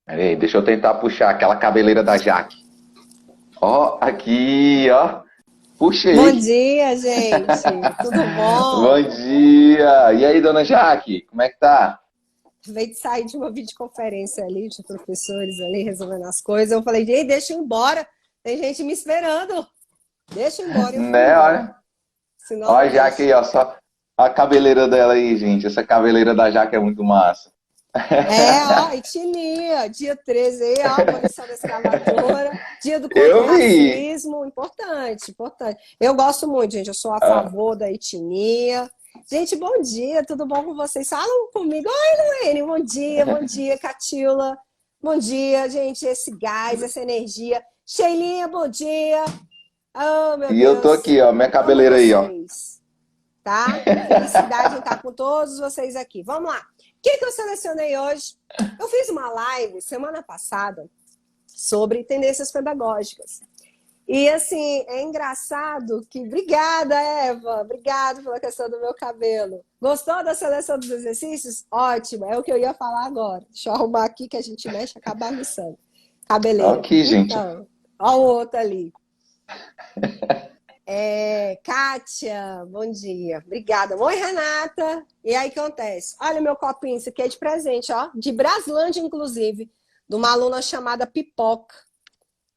Peraí, deixa eu tentar puxar aquela cabeleira da Jaque. Ó, aqui, ó. Bom Puxei. dia, gente. Tudo Bom bom? dia. E aí, dona Jaque, como é que tá? Acabei de sair de uma videoconferência ali, de professores ali resolvendo as coisas. Eu falei, ei, deixa eu ir embora. Tem gente me esperando. Deixa eu ir embora. E eu fui Né, embora. olha. Senão Ó a não Jaque deixa. aí, ó. Só a cabeleira dela aí, gente. Essa cabeleira da Jaque é muito massa. É, ó, etnia, dia 13 aí, ó, abolição da escravatura, dia do contra o Eu vi. racismo, importante, importante. Eu gosto muito, gente, eu sou a Ah, favor da etnia. Gente, bom dia, tudo bom com vocês? Falam comigo. Oi, Luene, bom dia, Catila. Bom dia, gente, esse gás, essa energia. Sheilinha, bom dia. Oh, meu e eu tô Deus, aqui, ó. Minha amo cabeleira aí, ó. vocês, tá? Felicidade em estar com todos vocês aqui. Vamos lá. O que eu selecionei hoje? Eu fiz uma live semana passada sobre tendências pedagógicas. E assim, é engraçado que. Obrigada, Eva! Obrigada pela questão do meu cabelo. Gostou da seleção dos exercícios? Ótimo, é o que eu ia falar agora. Deixa eu arrumar aqui que a gente mexe, acaba bagunçando. Cabeleira. Aqui, gente. Então, ó o outro ali. Kátia, bom dia. Obrigada. Oi, Renata. E aí, o que acontece? Olha meu copinho, isso aqui é de presente, ó. De Braslândia, inclusive. De uma aluna chamada Pipoca,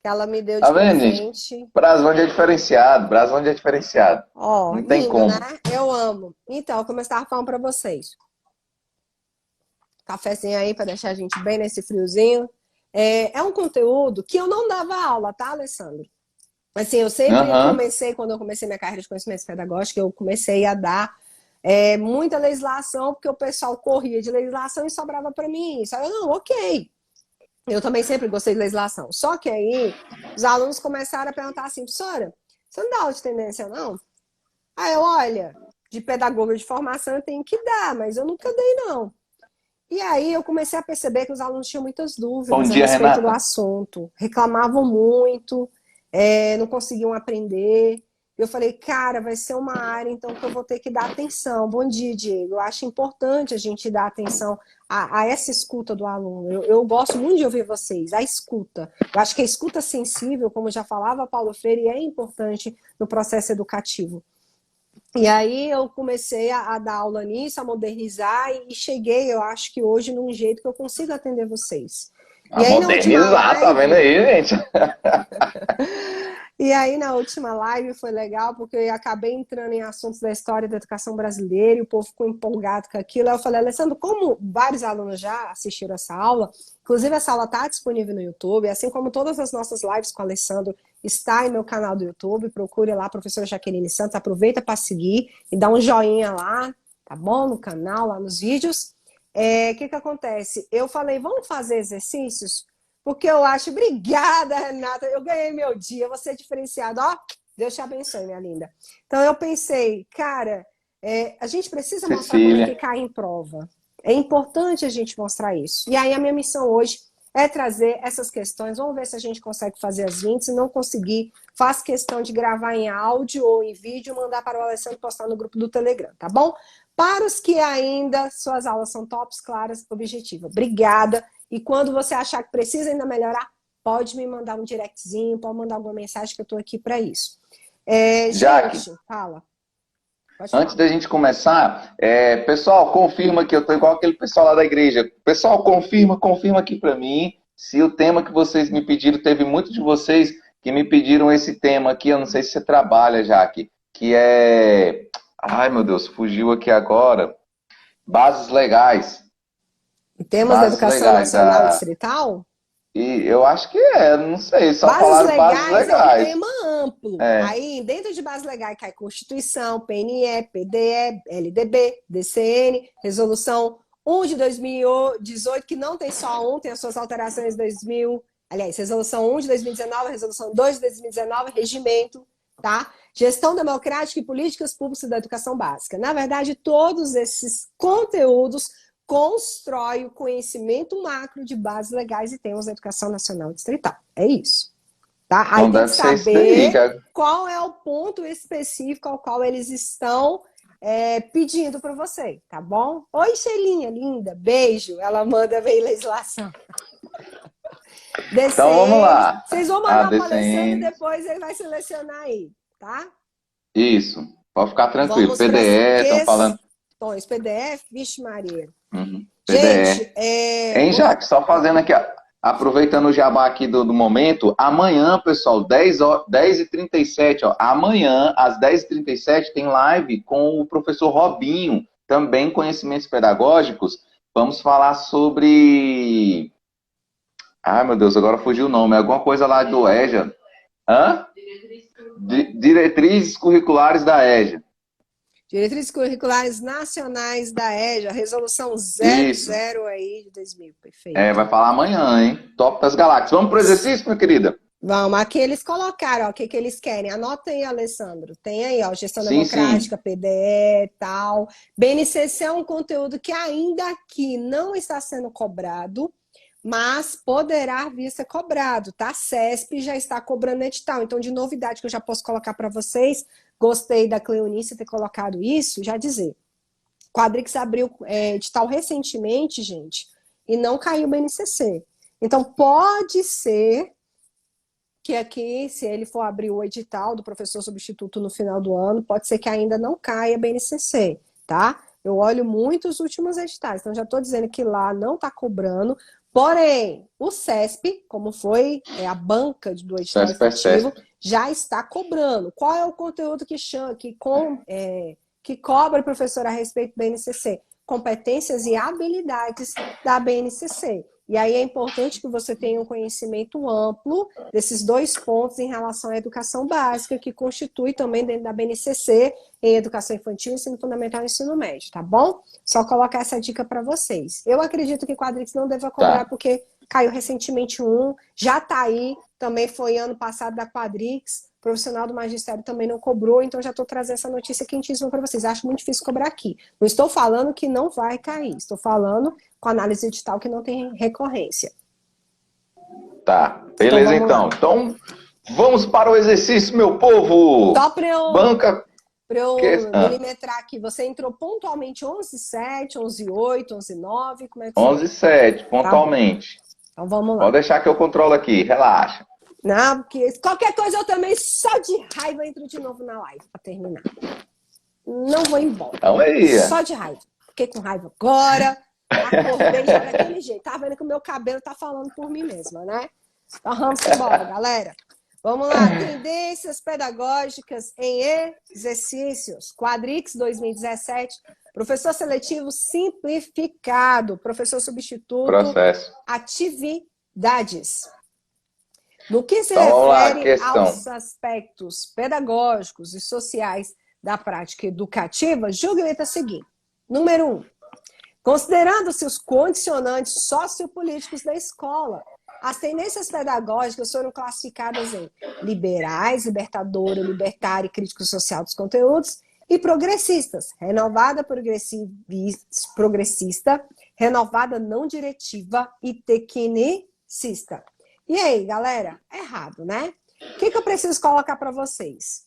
que ela me deu Tá de vendo, gente? presente. Braslândia é diferenciado. Braslândia é diferenciado. Ó, Não tem lindo, né? como. Eu amo. Então, como eu estava falando para vocês. Cafezinho aí para deixar a gente bem nesse friozinho. É um conteúdo que eu não dava aula, tá, Alessandro? Assim, eu sempre Aham. comecei, quando eu comecei minha carreira de conhecimentos pedagógicos, eu comecei a dar muita legislação, porque o pessoal corria de legislação e sobrava para mim isso. Aí eu, não, ok. Eu também sempre gostei de legislação. Só que aí, os alunos começaram a perguntar assim, professora, você não dá aula de tendência, não? Aí eu, olha, de pedagoga de formação eu tenho que dar, mas eu nunca dei, não. E aí eu comecei a perceber que os alunos tinham muitas Bom dúvidas a dia, respeito do Renata. assunto, reclamavam muito, não conseguiam aprender. Eu falei, cara, vai ser uma área então que eu vou ter que dar atenção. Bom dia, Diego. Eu acho importante a gente dar atenção a essa escuta do aluno. Eu gosto muito de ouvir vocês, a escuta. Eu acho que a escuta sensível, como já falava Paulo Freire, é importante no processo educativo. E aí eu comecei a dar aula nisso, a modernizar e cheguei, eu acho que hoje, num jeito que eu consigo atender vocês. E A aí na última modernizar, tá vendo live, aí, gente? foi legal, porque eu acabei entrando em assuntos da história da educação brasileira e o povo ficou empolgado com aquilo. Aí eu falei, Alessandro, como vários alunos já assistiram essa aula, inclusive essa aula está disponível no YouTube, assim como todas as nossas lives com o Alessandro está em meu canal do YouTube, procure lá, professora Jaqueline Santos, aproveita para seguir e dá um joinha lá, tá bom? No canal, lá nos vídeos. Que acontece? Eu falei, vamos fazer exercícios? Porque eu acho, obrigada, Renata, eu ganhei meu dia, você é diferenciado, ó, Deus te abençoe, minha linda. Então eu pensei, cara, a gente precisa mostrar como é que Cecília. cai em prova. É importante a gente mostrar isso. E aí a minha missão hoje é trazer essas questões. Vamos ver se a gente consegue fazer as 20. Se não conseguir, faz questão de gravar em áudio ou em vídeo e mandar para o Alessandro postar no grupo do Telegram, tá bom? Para os que ainda, suas aulas são tops, claras, objetivas. Obrigada. E quando você achar que precisa ainda melhorar, pode me mandar um directzinho, pode mandar alguma mensagem que eu estou aqui para isso. Jaque, Gente, fala. Pode antes falar. da gente começar, pessoal, confirma que eu tô igual aquele pessoal lá da igreja. Pessoal, confirma aqui pra mim se o tema que vocês me pediram, teve muitos de vocês que me pediram esse tema aqui, eu não sei se você trabalha, Jaque, que é... Ai, meu Deus, fugiu aqui agora. Bases legais. Em termos da Bases educação legais. nacional distrital, E eu acho que não sei, só bases falaram bases legais é um legais. tema amplo. É. Aí, dentro de bases legais, cai Constituição, PNE, PDE, LDB, DCN, Resolução 1 de 2018, que não tem só um, tem as suas alterações de 2000. Aliás, Resolução 1 de 2019, Resolução 2 de 2019, Regimento, tá? Gestão democrática e políticas públicas da educação básica. Na verdade, todos esses conteúdos constrói o conhecimento macro de bases legais e temas da educação nacional distrital. É isso. Tá? Aí Então tem que deve ser isso daí, saber cara. qual é o ponto específico ao qual eles estão pedindo para você, tá bom? Oi, Sheilinha, linda, beijo. Ela manda ver legislação. Então vamos lá. Vocês vão A mandar para o Alessandro e DCN. depois ele vai selecionar aí, tá? Isso. Pode ficar tranquilo. Vamos para as PDE, estão falando. questões. PDF, vixe Maria. Uhum. Gente, PDE. Hein, Jaque? Só fazendo aqui, aproveitando o jabá aqui do momento, amanhã, pessoal, 10h37, ó, amanhã, às 10h37, tem live com o professor Robinho, também conhecimentos pedagógicos. Vamos falar sobre... Ai, meu Deus, agora fugiu o nome. É alguma coisa lá do EJA. Hã? Diretrizes curriculares da EJA. Diretrizes curriculares nacionais da EJA, resolução 00 aí de 2000, perfeito. Vai falar amanhã, hein? Top das galáxias. Vamos pro exercício, minha querida? Vamos, aqui eles colocaram, ó, o que eles querem. Anota aí, Alessandro. Tem aí, ó, gestão democrática, PDE e tal. BNCC é um conteúdo que ainda aqui não está sendo cobrado, mas poderá vir a ser cobrado, tá? A CESP já está cobrando edital. Então, de novidade que eu já posso colocar para vocês, gostei da Cleonice ter colocado isso, já dizer. Quadrix abriu edital recentemente, gente, e não caiu o BNCC. Então, pode ser que aqui, se ele for abrir o edital do professor substituto no final do ano, pode ser que ainda não caia BNCC, tá? Eu olho muito os últimos editais, então já estou dizendo que lá não está cobrando. Porém, o CESP, como foi a banca do edital efetivo, já está cobrando. Qual é o conteúdo que cobra o professor a respeito do BNCC? Competências e habilidades da BNCC. E aí é importante que você tenha um conhecimento amplo desses dois pontos em relação à educação básica, que constitui também dentro da BNCC em educação infantil, ensino fundamental e ensino médio, tá bom? Só colocar essa dica para vocês. Eu acredito que Quadrix não deva cobrar, porque caiu recentemente já tá aí, também foi ano passado da Quadrix, profissional do magistério também não cobrou, então já estou trazendo essa notícia quentíssima para vocês. Acho muito difícil cobrar aqui. Não estou falando que não vai cair, estou falando com análise edital que não tem recorrência. Tá, beleza então. Então, vamos para o exercício, meu povo! Só para eu milimetrar aqui, você entrou pontualmente 11h07, 11h08, 11h09, como é que foi? 11h07, pontualmente. Tá, então vamos lá. Pode deixar que eu controlo aqui, relaxa. Não, porque qualquer coisa eu também só de raiva entro de novo na live para terminar. Não vou embora. Então aí. Só de raiva. Fiquei com raiva agora. Acordei já daquele jeito. Tá vendo que o meu cabelo tá falando por mim mesma, né? Então vamos embora, galera. Vamos lá. Tendências pedagógicas em exercícios. Quadrix 2017. Professor seletivo simplificado. Professor substituto. Processo. Atividades. No que se refere aos aspectos pedagógicos e sociais da prática educativa, julgue a letra seguinte. Número 1. Considerando-se os condicionantes sociopolíticos da escola, as tendências pedagógicas foram classificadas em liberais, libertadora, libertária e crítico social dos conteúdos, e progressistas, renovada progressista, renovada não diretiva e tecnicista. E aí, galera? Errado, né? O que eu preciso colocar para vocês?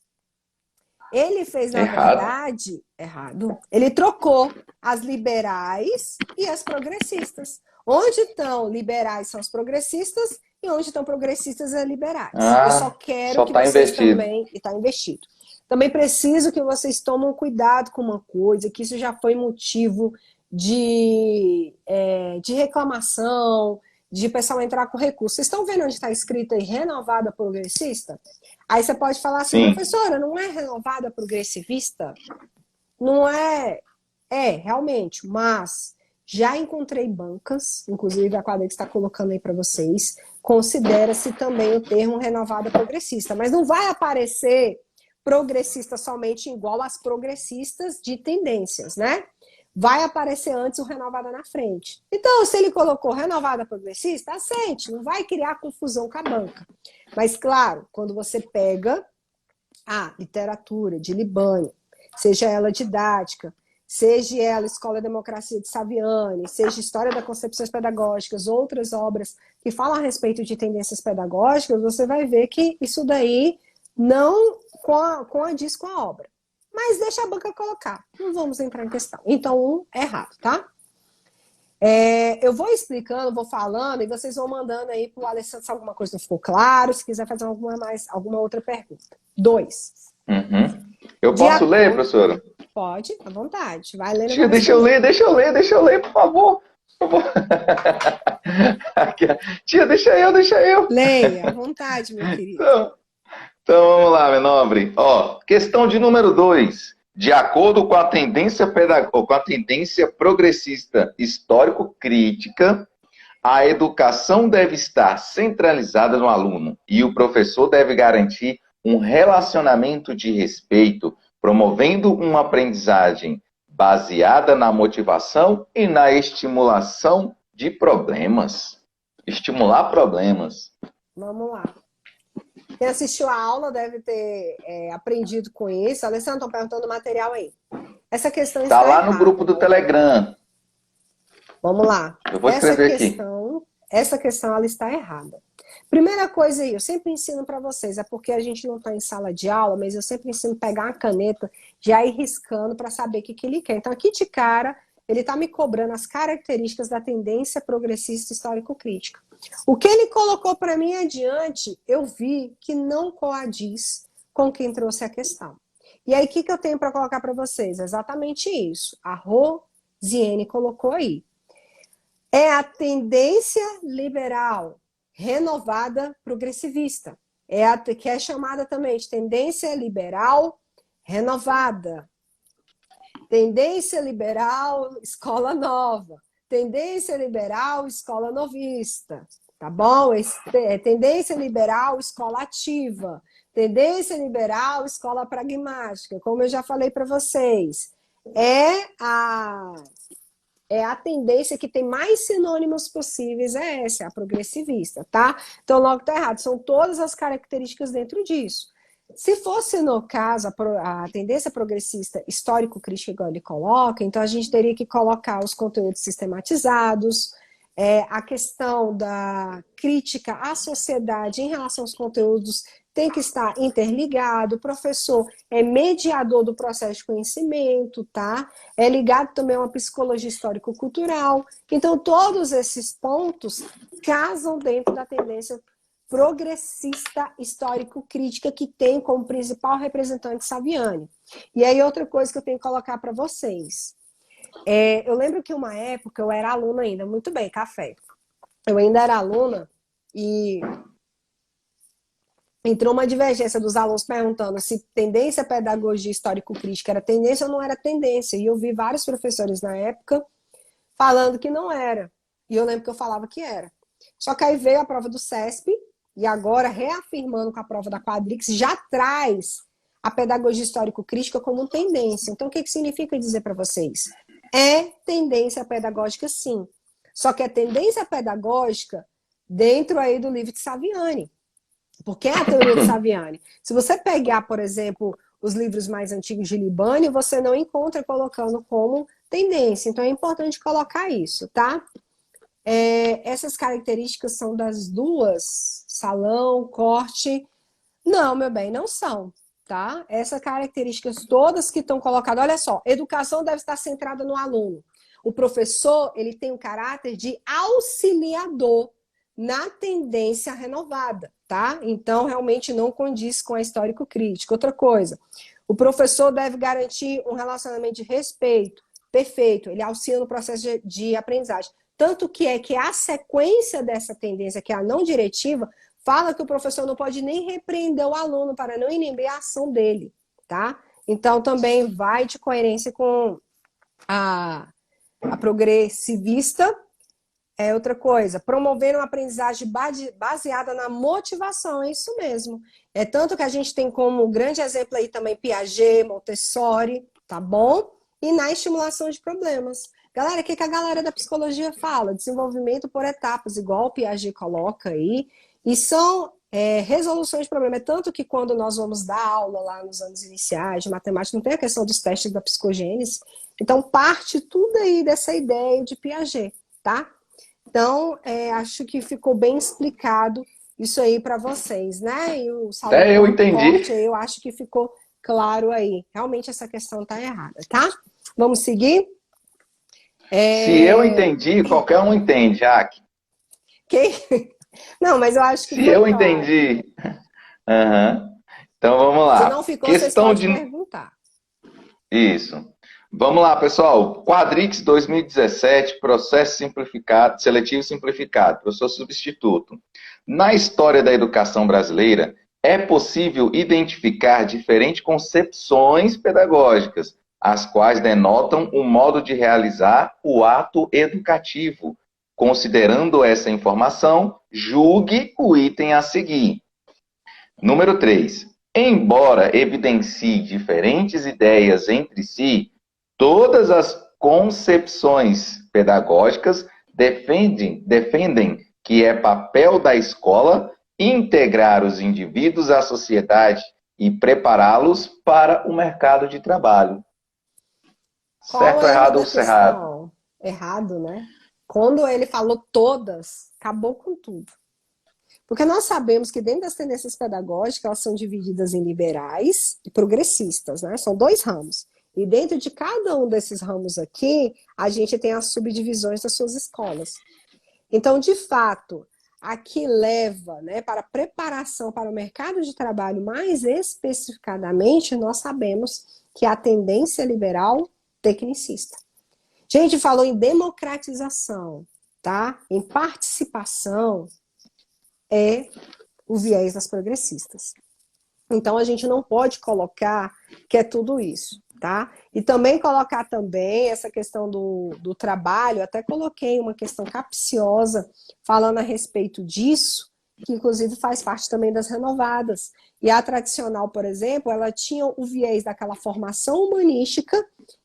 Ele fez, na verdade, errado. Ele trocou as liberais e as progressistas. Onde estão liberais são os progressistas e onde estão progressistas é liberais. Eu só quero que vocês também... E está investido. Também preciso que vocês tomem cuidado com uma coisa, que isso já foi motivo de reclamação, de o pessoal entrar com recurso. Vocês estão vendo onde está escrito aí renovada progressista? Aí você pode falar assim, professora, não é renovada progressivista? Não é? É, realmente, mas já encontrei bancas, inclusive a Quadrix está colocando aí para vocês, considera-se também o termo renovada progressista, mas não vai aparecer progressista somente igual às progressistas de tendências, né? Vai aparecer antes o renovada na frente. Então, se ele colocou renovada progressista, aceite, não vai criar confusão com a banca. Mas, claro, quando você pega a literatura de Libânio, seja ela didática, seja ela Escola Democracia de Saviani, seja História das Concepções Pedagógicas, outras obras que falam a respeito de tendências pedagógicas, você vai ver que isso daí não condiz com a obra. Mas deixa a banca colocar. Não vamos entrar em questão. Então, errado, tá? Eu vou explicando, vou falando, e vocês vão mandando aí para o Alessandro se alguma coisa não ficou claro, se quiser fazer alguma outra pergunta. 2. Uhum. Eu De posso ler, acordo... professora? Pode, à vontade. Vai lendo, eu vou Tia, deixa eu respondendo. ler, deixa eu ler, por favor. Por favor. Aqui, tia, deixa eu. Leia, à vontade, meu querido. Então vamos lá, meu nobre. Ó, questão de número 2. De acordo com a tendência com a tendência progressista histórico-crítica, a educação deve estar centralizada no aluno e o professor deve garantir um relacionamento de respeito, promovendo uma aprendizagem baseada na motivação e na estimulação de problemas. Estimular problemas. Vamos lá. Quem assistiu a aula deve ter aprendido com isso. Alessandro, estão perguntando o material aí. Essa questão Está lá no errada. grupo do Telegram. Vamos lá. Eu vou escrever aqui. Essa questão ela está errada. Primeira coisa aí, eu sempre ensino para vocês, é porque a gente não está em sala de aula, mas eu sempre ensino a pegar uma caneta, já ir riscando para saber o que ele quer. Então, aqui de cara, ele está me cobrando as características da tendência progressista histórico-crítica. O que ele colocou para mim adiante, eu vi que não coadiz com quem trouxe a questão. E aí, o que eu tenho para colocar para vocês? Exatamente isso. A Rosiane colocou aí. É a tendência liberal renovada progressivista. Que é chamada também de tendência liberal renovada. Tendência liberal escola nova. Tendência liberal escola novista. Tá bom? Tendência liberal escola ativa. Tendência liberal escola pragmática. Como eu já falei para vocês. É a tendência que tem mais sinônimos possíveis, é essa, a progressivista, tá? Então, logo tá errado, são todas as características dentro disso. Se fosse, no caso, a tendência progressista histórico-crítica, igual ele coloca, então a gente teria que colocar os conteúdos sistematizados, a questão da crítica à sociedade em relação aos conteúdos tem que estar interligado, o professor é mediador do processo de conhecimento, tá? É ligado também a uma psicologia histórico-cultural. Então, todos esses pontos casam dentro da tendência progressista histórico-crítica que tem como principal representante Saviani. E aí, outra coisa que eu tenho que colocar para vocês. Eu lembro que uma época eu era aluna ainda, muito bem, café. Eu ainda era aluna e entrou uma divergência dos alunos perguntando se tendência pedagogia histórico-crítica era tendência ou não era tendência. E eu vi vários professores na época falando que não era. E eu lembro que eu falava que era. Só que aí veio a prova do CESP, e agora, reafirmando com a prova da Quadrix, já traz a pedagogia histórico-crítica como tendência. Então, o que significa dizer para vocês? É tendência pedagógica, sim. Só que é tendência pedagógica dentro aí do livro de Saviani. Porque é a teoria de Saviani. Se você pegar, por exemplo, os livros mais antigos de Libani, você não encontra colocando como tendência. Então, é importante colocar isso, tá? Essas características são das duas, salão, corte. Não, meu bem, não são, tá? Essas características todas que estão colocadas, olha só, educação deve estar centrada no aluno. O professor, ele tem o caráter de auxiliador na tendência renovada, tá? Então, realmente não condiz com a histórico-crítica. Outra coisa, o professor deve garantir um relacionamento de respeito, perfeito, ele auxilia no processo de aprendizagem. Tanto que a sequência dessa tendência, que é a não diretiva, fala que o professor não pode nem repreender o aluno para não inibir a ação dele, tá? Então, também vai de coerência com a progressivista. Outra coisa, promover uma aprendizagem baseada na motivação, é isso mesmo. Tanto que a gente tem como grande exemplo aí também Piaget, Montessori, tá bom? E na estimulação de problemas. Galera, o que a galera da psicologia fala? Desenvolvimento por etapas, igual o Piaget coloca aí. E são resoluções de problemas. Tanto que quando nós vamos dar aula lá nos anos iniciais de matemática, não tem a questão dos testes da psicogênese. Então, parte tudo aí dessa ideia de Piaget, tá? Então, acho que ficou bem explicado isso aí para vocês, né? E o salão eu entendi. Corte, eu acho que ficou claro aí. Realmente essa questão está errada, tá? Vamos seguir? Se eu É... entendi, qualquer um entende, Jaque. Quem... Não, mas eu acho que Se foi eu claro. entendi. Aham. Então vamos Se lá. não ficou, vocês Questão podem de. perguntar. Isso. Vamos lá, pessoal. Quadrix 2017, processo simplificado, seletivo simplificado, professor substituto. Na história da educação brasileira, é possível identificar diferentes concepções pedagógicas, as quais denotam o modo de realizar o ato educativo. Considerando essa informação, julgue o item a seguir. Número 3. Embora evidencie diferentes ideias entre si, todas as concepções pedagógicas defendem que é papel da escola integrar os indivíduos à sociedade e prepará-los para o mercado de trabalho. Qual o Certo, erro errado ou da cerrado? questão? Errado, né? Quando ele falou todas, acabou com tudo. Porque nós sabemos que dentro das tendências pedagógicas, elas são divididas em liberais e progressistas, né? São dois ramos. E dentro de cada um desses ramos aqui, a gente tem as subdivisões das suas escolas. Então, de fato, aqui leva, né, para a preparação para o mercado de trabalho, mais especificadamente, nós sabemos que a tendência liberal tecnicista. Gente, falou em democratização, tá? Em participação, é o viés das progressistas. Então, a gente não pode colocar que é tudo isso, tá? E também colocar também essa questão do trabalho, até coloquei uma questão capciosa falando a respeito disso, que inclusive faz parte também das renovadas. E a tradicional, por exemplo, ela tinha o viés daquela formação humanística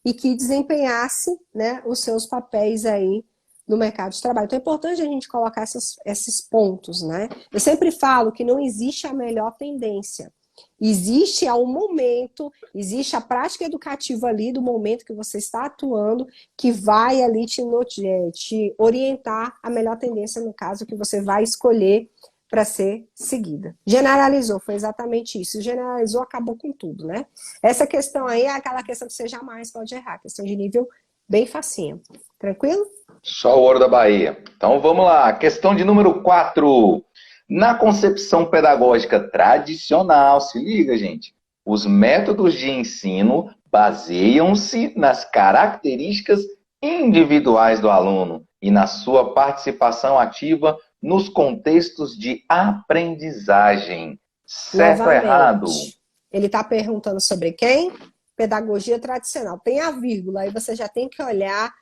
e que desempenhasse, né, os seus papéis aí no mercado de trabalho. Então é importante a gente colocar esses pontos, né? Eu sempre falo que não existe a melhor tendência. Existe ao momento, existe a prática educativa ali do momento que você está atuando, que vai ali te orientar a melhor tendência, no caso, que você vai escolher para ser seguida. Generalizou, foi exatamente isso. Generalizou, acabou com tudo, né? Essa questão aí é aquela questão que você jamais pode errar, questão de nível bem facinho. Tranquilo? Só o ouro da Bahia. Então vamos lá. Questão de número 4. Na concepção pedagógica tradicional, se liga, gente, os métodos de ensino baseiam-se nas características individuais do aluno e na sua participação ativa nos contextos de aprendizagem. Certo ou errado? Novamente, ele está perguntando sobre quem? Pedagogia tradicional. Tem a vírgula, aí você já tem que olhar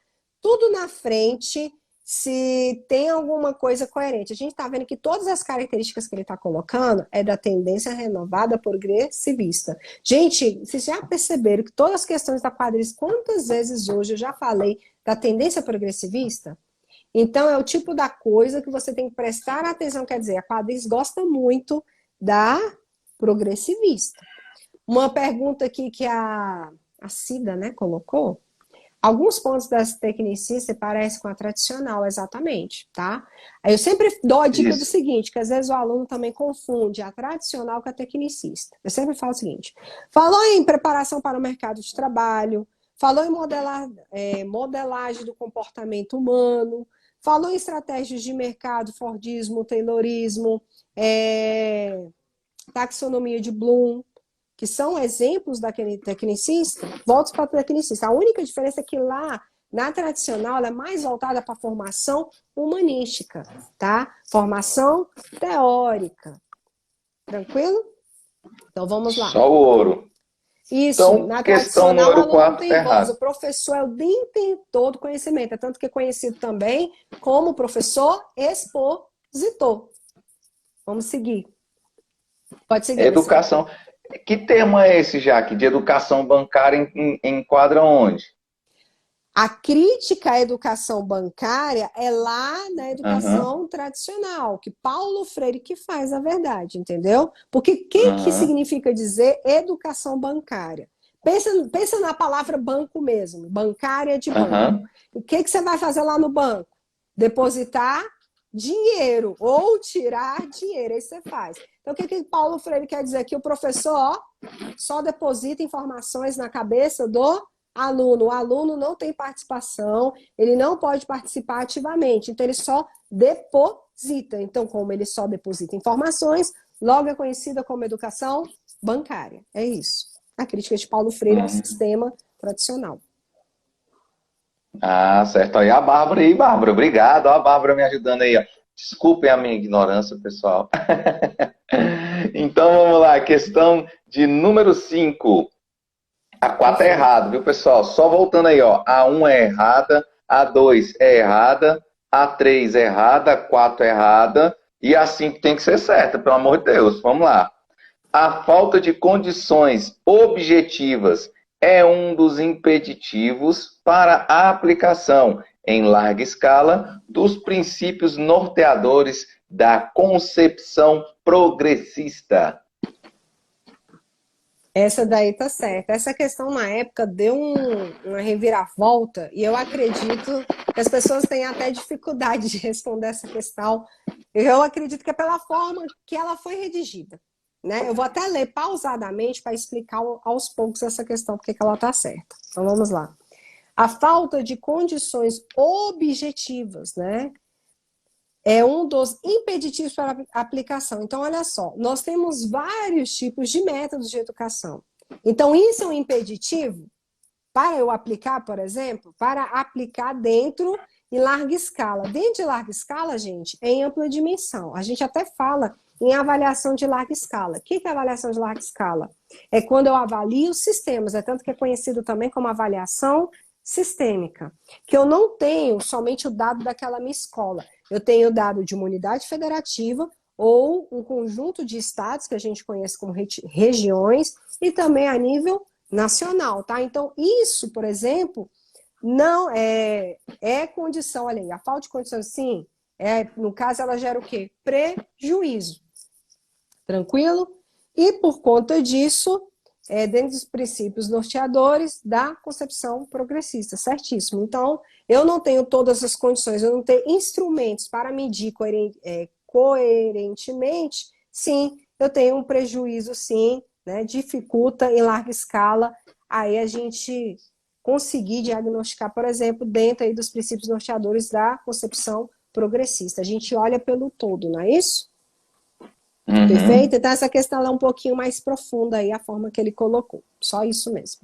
tudo na frente se tem alguma coisa coerente. A gente está vendo que todas as características que ele está colocando é da tendência renovada progressivista. Gente, vocês já perceberam que todas as questões da quadris, quantas vezes hoje eu já falei da tendência progressivista? Então, é o tipo da coisa que você tem que prestar atenção. Quer dizer, a quadris gosta muito da progressivista. Uma pergunta aqui que a Cida, né, colocou. Alguns pontos das tecnicistas se parecem com a tradicional, exatamente, tá? Aí eu sempre dou a dica do Isso. seguinte, que às vezes o aluno também confunde a tradicional com a tecnicista. Eu sempre falo o seguinte, falou em preparação para o mercado de trabalho, falou em modelagem do comportamento humano, falou em estratégias de mercado, Fordismo, Taylorismo, taxonomia de Bloom, que são exemplos daquele tecnicista, volto para o tecnicista. A única diferença é que lá, na tradicional, ela é mais voltada para a formação humanística, tá? Formação teórica. Tranquilo? Então vamos lá. Só o ouro. Isso, Então, na questão tradicional o número aluno não 4 está tem voz, errado. o professor é o detentor do conhecimento, é tanto que é conhecido também como professor expositor. Vamos seguir. Pode seguir, Alessandro. Educação. Que termo é esse, Jaque, de educação bancária enquadra onde? A crítica à educação bancária é lá na Aham, educação tradicional, que Paulo Freire que faz, na verdade, entendeu? Porque o que aham, significa dizer educação bancária? Pensa na palavra banco mesmo, bancária de banco. aham. O que você vai fazer lá no banco? Depositar dinheiro ou tirar dinheiro, isso você faz. Então, o que Paulo Freire quer dizer? Que o professor só deposita informações na cabeça do aluno. O aluno não tem participação, ele não pode participar ativamente, então ele só deposita. Então, como ele só deposita informações, logo é conhecida como educação bancária. É isso. A crítica de Paulo Freire ao sistema tradicional. Ah, certo. Aí a Bárbara aí, Bárbara, obrigado. Ó, a Bárbara me ajudando aí, ó. Desculpem a minha ignorância, pessoal. Então vamos lá, questão de número 5. A 4 é errado, viu, pessoal? Só voltando aí, ó. A 1 é errada, a 2 é errada, a 3 é errada, a 4 é errada, e a 5 tem que ser certa, pelo amor de Deus. Vamos lá. A falta de condições objetivas é um dos impeditivos para a aplicação em larga escala dos princípios norteadores da concepção progressista. Essa daí tá certa. Essa questão na época deu uma reviravolta e eu acredito que as pessoas têm até dificuldade de responder essa questão. Eu acredito que é pela forma que ela foi redigida, né? Eu vou até ler pausadamente para explicar aos poucos essa questão, porque que ela tá certa. Então vamos lá. A falta de condições objetivas, né? É um dos impeditivos para a aplicação. Então, olha só, nós temos vários tipos de métodos de educação. Então, isso é um impeditivo para eu aplicar, por exemplo, para aplicar dentro em larga escala. Dentro de larga escala, gente, é em ampla dimensão. A gente até fala em avaliação de larga escala. O que é avaliação de larga escala? É quando eu avalio os sistemas, é tanto que é conhecido também como avaliação sistêmica, que eu não tenho somente o dado daquela minha escola, eu tenho o dado de uma unidade federativa ou um conjunto de estados que a gente conhece como regiões e também a nível nacional, tá? Então, isso, por exemplo, não é condição, olha aí, a falta de condições, sim, no caso ela gera o quê? Prejuízo. Tranquilo? E por conta disso, dentro dos princípios norteadores da concepção progressista, certíssimo. Então, eu não tenho todas as condições, eu não tenho instrumentos para medir coerentemente, sim, eu tenho um prejuízo, sim, né, dificulta em larga escala, aí a gente conseguir diagnosticar, por exemplo, dentro aí dos princípios norteadores da concepção progressista. A gente olha pelo todo, não é isso? Uhum. Perfeito? Então, essa questão é um pouquinho mais profunda aí, a forma que ele colocou. Só isso mesmo.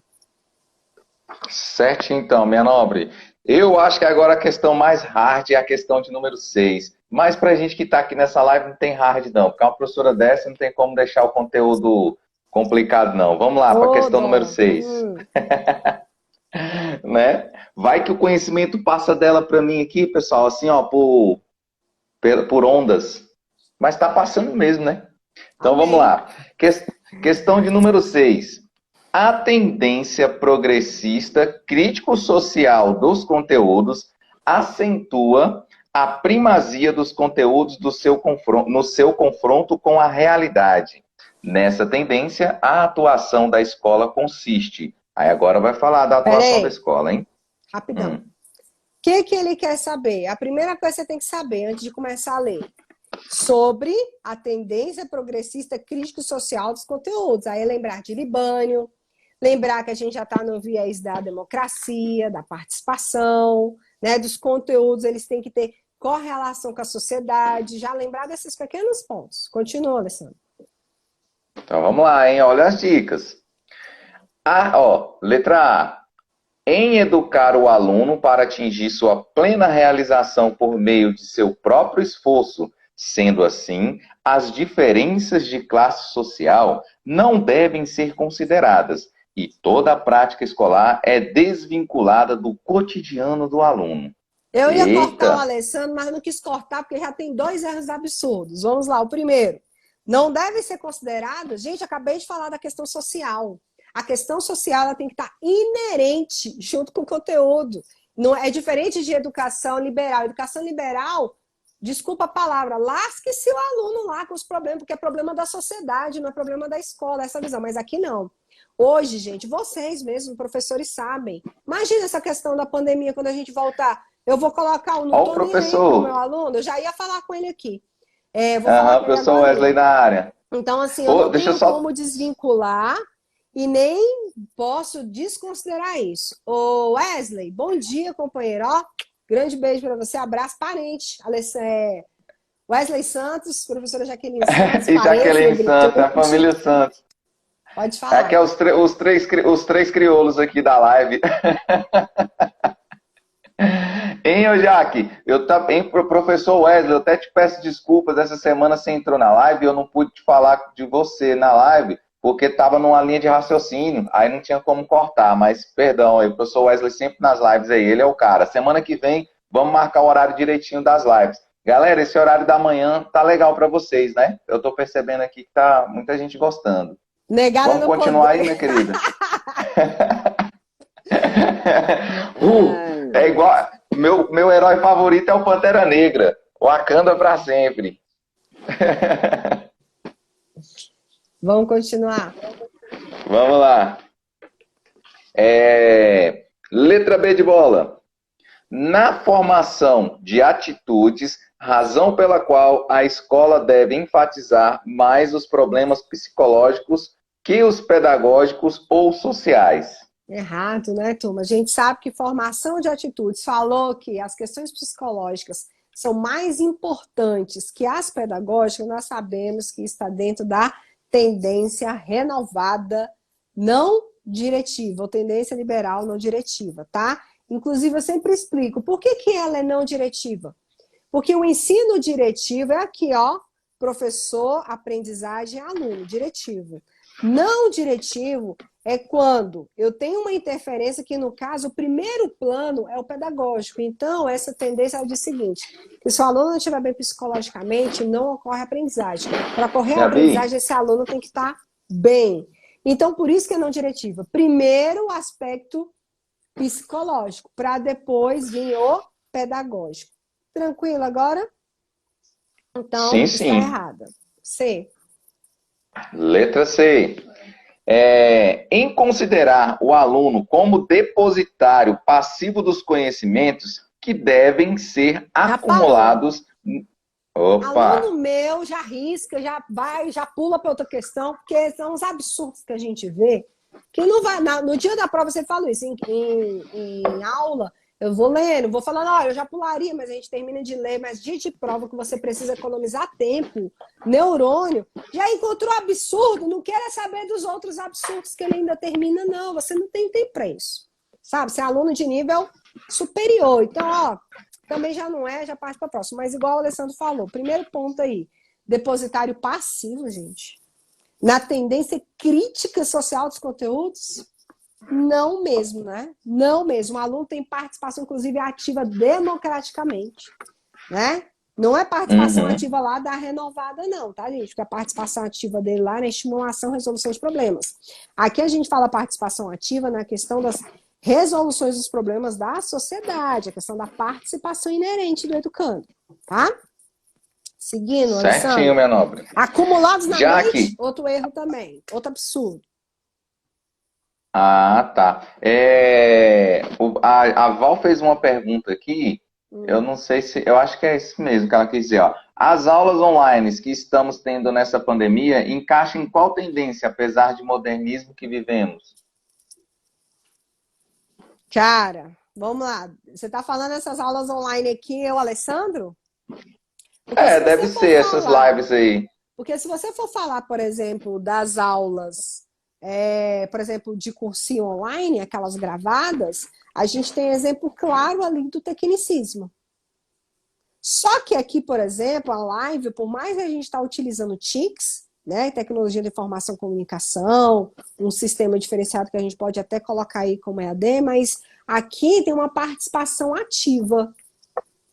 Certo, então, minha nobre. Eu acho que agora a questão mais hard é a questão de número 6. Mas pra gente que tá aqui nessa live não tem hard, não. Porque uma professora dessa não tem como deixar o conteúdo complicado, não. Vamos lá, para a questão número 6. Né? Vai que o conhecimento passa dela para mim aqui, pessoal, assim, ó, por ondas. Mas está passando mesmo, né? Então Amém. Vamos lá. Questão de número 6. A tendência progressista crítico-social dos conteúdos acentua a primazia dos conteúdos no seu confronto com a realidade. Nessa tendência, a atuação da escola consiste. Aí agora vai falar da atuação da escola, hein? Rapidão. O que ele quer saber? A primeira coisa que você tem que saber antes de começar a ler. Sobre a tendência progressista crítico-social dos conteúdos. Aí lembrar de Libânio, lembrar que a gente já está no viés da democracia, da participação, né, dos conteúdos, eles têm que ter correlação com a sociedade, já lembrar desses pequenos pontos. Continua, Alessandro. Então vamos lá, hein? Olha as dicas. Letra A. Em educar o aluno para atingir sua plena realização por meio de seu próprio esforço. Sendo assim, as diferenças de classe social não devem ser consideradas e toda a prática escolar é desvinculada do cotidiano do aluno. Eu ia cortar o Alessandro, mas não quis cortar porque já tem 2 erros absurdos. Vamos lá, o primeiro. Não deve ser considerado... Gente, acabei de falar da questão social. A questão social ela tem que estar inerente junto com o conteúdo. Não é diferente de educação liberal. Educação liberal... Desculpa a palavra, lasque-se o aluno lá com os problemas, porque é problema da sociedade, não é problema da escola, essa visão. Mas aqui não. Hoje, gente, vocês mesmos, professores, sabem. Imagina essa questão da pandemia, quando a gente voltar. Eu vou colocar o não tô nem aí pro meu aluno, eu já ia falar com ele aqui. Vou falar com ele professor Wesley na área. Então, assim, eu não tenho como desvincular e nem posso desconsiderar isso. Ô Wesley, bom dia, companheiro. Ó, grande beijo para você, abraço, parente. Wesley Santos, professora Jaqueline Santos, E parente, Jaqueline Santos, a negritude. família Santos. Pode Aqui é falar. os três crioulos aqui da live. Hein, ô Jaque? Professor Wesley, eu até te peço desculpas, essa semana você entrou na live e eu não pude te falar de você na live, porque estava numa linha de raciocínio, aí não tinha como cortar, mas perdão aí, o professor Wesley sempre nas lives aí, ele é o cara. Semana que vem, vamos marcar o horário direitinho das lives. Galera, esse horário da manhã tá legal para vocês, né? Eu tô percebendo aqui que tá muita gente gostando. Negada Vamos no continuar aí, poder. minha querida? Ai. É igual. Meu herói favorito é o Pantera Negra. Wakanda pra sempre. Vamos continuar. Vamos lá. Letra B de bola. Na formação de atitudes, razão pela qual a escola deve enfatizar mais os problemas psicológicos que os pedagógicos ou sociais. Errado, né, turma? A gente sabe que formação de atitudes falou que as questões psicológicas são mais importantes que as pedagógicas, nós sabemos que está dentro da tendência renovada não diretiva, ou tendência liberal não diretiva, tá? Inclusive, eu sempre explico por que ela é não diretiva. Porque o ensino diretivo é aqui, ó, professor, aprendizagem, aluno, diretivo. Não diretivo é quando eu tenho uma interferência que, no caso, o primeiro plano é o pedagógico. Então, essa tendência é o seguinte, que se o aluno não estiver bem psicologicamente, não ocorre aprendizagem. Para ocorrer a Gabi, aprendizagem, esse aluno tem que estar bem. Então, por isso que é não diretiva. Primeiro, o aspecto psicológico, para depois vir o pedagógico. Tranquilo agora? sim, Então, está sim. errada. C. Letra C. Em considerar o aluno como depositário passivo dos conhecimentos que devem ser Já parou. acumulados. Aluno Opa! meu já risca, já vai, já pula para outra questão, porque são os absurdos que a gente vê, que não vai. No dia da prova você fala isso, em aula, eu vou lendo, vou falando, olha, eu já pularia, mas a gente termina de ler, mas dia de prova que você precisa economizar tempo, neurônio, já encontrou absurdo, não quer saber dos outros absurdos que ele ainda termina, não, você não tem tempo para isso. Sabe, você é aluno de nível superior. Então, ó, também já não é, já parte para a próxima. Mas igual o Alessandro falou, primeiro ponto aí, depositário passivo, gente. Na tendência crítica social dos conteúdos, não mesmo, né? Não mesmo. O aluno tem participação, inclusive, ativa democraticamente, né? Não é participação Uhum. ativa lá da renovada, não, tá, gente? Porque a participação ativa dele lá é na estimulação e resolução de problemas. Aqui a gente fala participação ativa na questão das resoluções dos problemas da sociedade, a questão da participação inerente do educando, tá? Seguindo, Certinho, Alessandro. minha nobre. Acumulados na mente, Jaque. outro erro também, outro absurdo. Ah, tá. A Val fez uma pergunta aqui. Eu não sei se. Eu acho que é isso mesmo que ela quis dizer. Ó. As aulas online que estamos tendo nessa pandemia encaixam em qual tendência, apesar de modernismo que vivemos? Cara, vamos lá. Você está falando essas aulas online aqui, eu, Alessandro? Porque se Deve você for ser essas falar, lives aí. porque se você for falar, por exemplo, das aulas, por exemplo, de cursinho online, aquelas gravadas, a gente tem exemplo claro ali do tecnicismo. Só que aqui, por exemplo, a live, por mais que a gente está utilizando TICs, né, tecnologia de informação e comunicação, um sistema diferenciado que a gente pode até colocar aí como EAD, mas aqui tem uma participação ativa,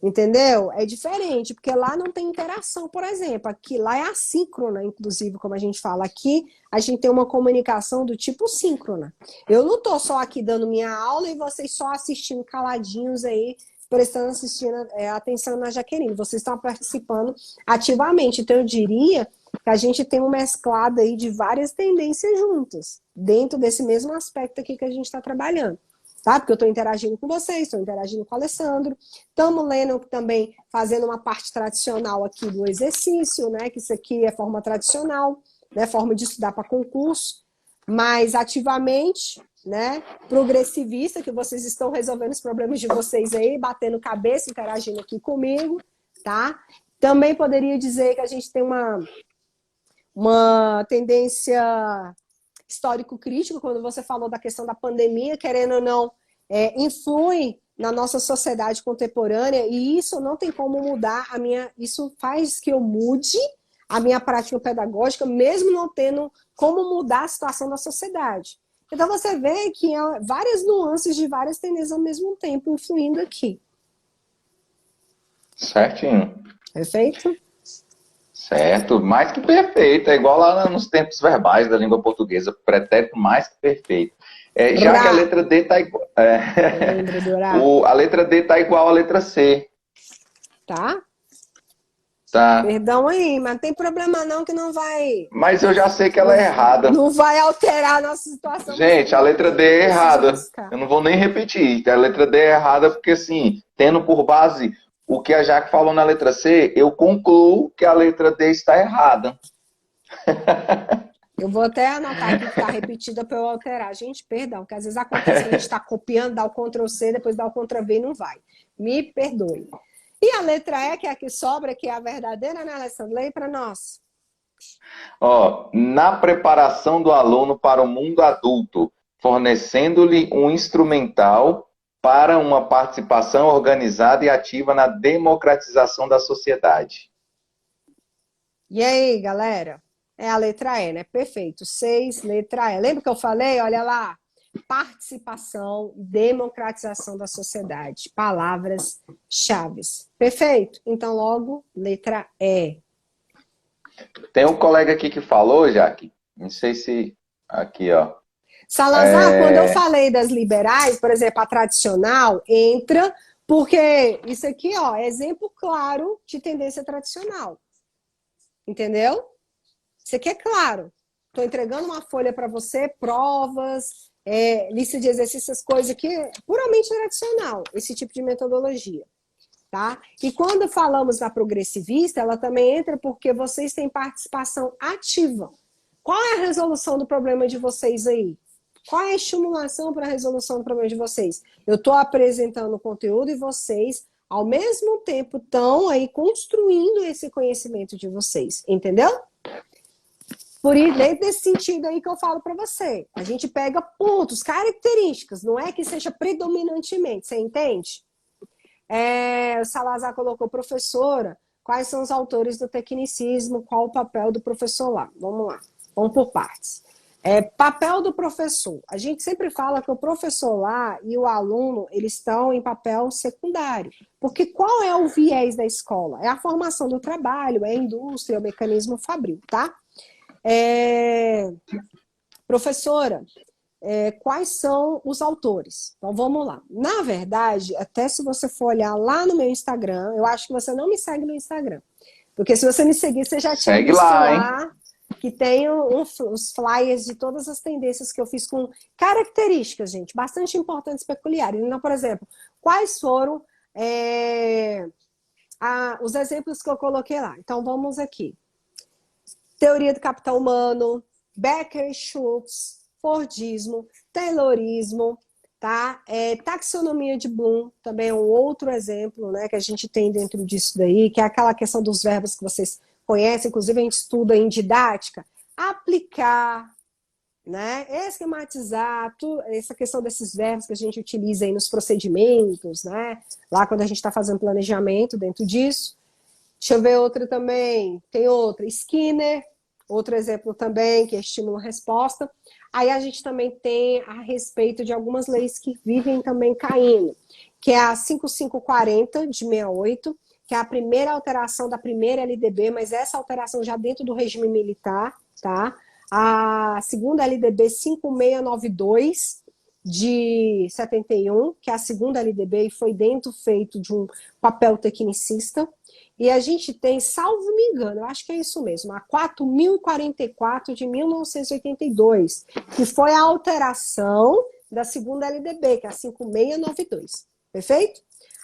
entendeu? É diferente, porque lá não tem interação, por exemplo. Aqui, lá é assíncrona, inclusive, como a gente fala. Aqui, a gente tem uma comunicação do tipo síncrona. Eu não estou só aqui dando minha aula e vocês só assistindo caladinhos aí, prestando atenção na Jaqueline. Vocês estão participando ativamente. Então, eu diria que a gente tem um mesclado aí de várias tendências juntas, dentro desse mesmo aspecto aqui que a gente está trabalhando. Tá? Porque eu estou interagindo com vocês, estou interagindo com o Alessandro, estamos lendo também, fazendo uma parte tradicional aqui do exercício, né? Que isso aqui é forma tradicional, né? Forma de estudar para concurso. mais ativamente, né? Progressivista, que vocês estão resolvendo os problemas de vocês aí, batendo cabeça, interagindo aqui comigo, tá? Também poderia dizer que a gente tem uma tendência histórico-crítica, quando você falou da questão da pandemia, querendo ou não, influi na nossa sociedade contemporânea, e isso não tem como mudar isso faz que eu mude a minha prática pedagógica, mesmo não tendo como mudar a situação da sociedade. Então você vê que há várias nuances de várias tendências ao mesmo tempo influindo aqui. Certinho. Perfeito? Certo, mais que perfeito. É igual lá nos tempos verbais da língua portuguesa, pretérito mais que perfeito. Já que a letra D está igual. A letra D está igual à letra C. Tá? Tá. Perdão aí, mas não tem problema não que não vai... Mas eu já sei que ela é errada. Não vai alterar a nossa situação. Gente, a letra D é errada. Eu não vou nem repetir. A letra D é errada porque, assim, tendo por base o que a Jaque falou na letra C, eu concluo que a letra D está errada. Eu vou até anotar aqui que está repetida para eu alterar. Gente, perdão, porque às vezes acontece que a gente está copiando, dá o Ctrl+C, depois dá o Ctrl+V e não vai. Me perdoe. E a letra E, que é a que sobra, que é a verdadeira, né, Alessandro? Leia para nós. Na preparação do aluno para o mundo adulto, fornecendo-lhe um instrumental para uma participação organizada e ativa na democratização da sociedade. E aí, galera? É a letra E, né? Perfeito. 6, letra E. Lembra que eu falei? Olha lá. Participação, democratização da sociedade. Palavras-chave. Perfeito? Então, logo, letra E. Tem um colega aqui que falou, Jaque, não sei se... Aqui, ó. Salazar, quando eu falei das liberais, por exemplo, a tradicional, entra, porque isso aqui, ó, é exemplo claro de tendência tradicional. Entendeu? Isso aqui é claro. Estou entregando uma folha para você, provas, lista de exercícios, coisas que é puramente tradicional, esse tipo de metodologia. Tá? E quando falamos da progressivista, ela também entra porque vocês têm participação ativa. Qual é a resolução do problema de vocês aí? Qual é a estimulação para a resolução do problema de vocês? Eu estou apresentando o conteúdo e vocês, ao mesmo tempo, estão aí construindo esse conhecimento de vocês. Entendeu? Por isso, dentro desse sentido aí que eu falo para você. A gente pega pontos, características, não é que seja predominantemente, você entende? O Salazar colocou professora, quais são os autores do tecnicismo, qual o papel do professor lá? Vamos lá, vamos por partes. Papel do professor. A gente sempre fala que o professor lá e o aluno, eles estão em papel secundário. Porque qual é o viés da escola? É a formação do trabalho, é a indústria, é o mecanismo fabril, tá? Professora, quais são os autores? Então vamos lá. Na verdade, até se você for olhar lá no meu Instagram, eu acho que você não me segue no Instagram. Porque se você me seguir, você já tinha visto lá que tem os flyers de todas as tendências que eu fiz com características, gente, bastante importantes e peculiares. Então, por exemplo, quais foram os exemplos que eu coloquei lá? Então vamos aqui. Teoria do capital humano, Becker e Schultz, Fordismo, Taylorismo, tá? Taxonomia de Bloom, também é um outro exemplo, né, que a gente tem dentro disso daí, que é aquela questão dos verbos que vocês conhecem, inclusive a gente estuda em didática, aplicar, né, esquematizar, essa questão desses verbos que a gente utiliza aí nos procedimentos, né, lá quando a gente está fazendo planejamento dentro disso. Deixa eu ver outra também, tem outra, Skinner, outro exemplo também, que é estímulo-resposta. Aí a gente também tem a respeito de algumas leis que vivem também caindo, que é a 5540 de 68, que é a primeira alteração da primeira LDB, mas essa alteração já dentro do regime militar, tá? A segunda LDB 5692 de 71, que é a segunda LDB e foi feito de um papel tecnicista. E a gente tem, salvo me engano, eu acho que é isso mesmo, a 4044 de 1982, que foi a alteração da segunda LDB, que é a 5692. Perfeito?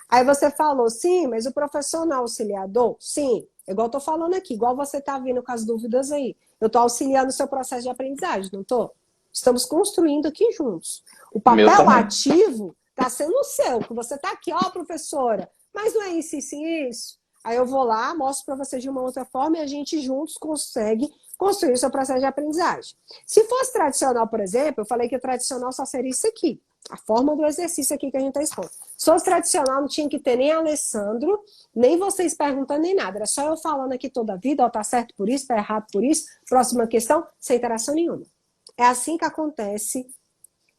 Aí você falou, sim, mas o professor não é auxiliador? Sim, igual eu tô falando aqui, igual você tá vindo com as dúvidas aí. Eu tô auxiliando o seu processo de aprendizagem, não tô? Estamos construindo aqui juntos. O papel ativo está sendo o seu, que você está aqui, ó, professora, mas não é isso, isso e isso. Aí eu vou lá, mostro para você de uma outra forma e a gente juntos consegue construir o seu processo de aprendizagem. Se fosse tradicional, por exemplo, eu falei que o tradicional só seria isso aqui, a forma do exercício aqui que a gente está expondo. Se fosse tradicional, não tinha que ter nem Alessandro, nem vocês perguntando, nem nada. Era só eu falando aqui toda a vida, ó, tá certo por isso, tá errado por isso, próxima questão, sem interação nenhuma. É assim que acontece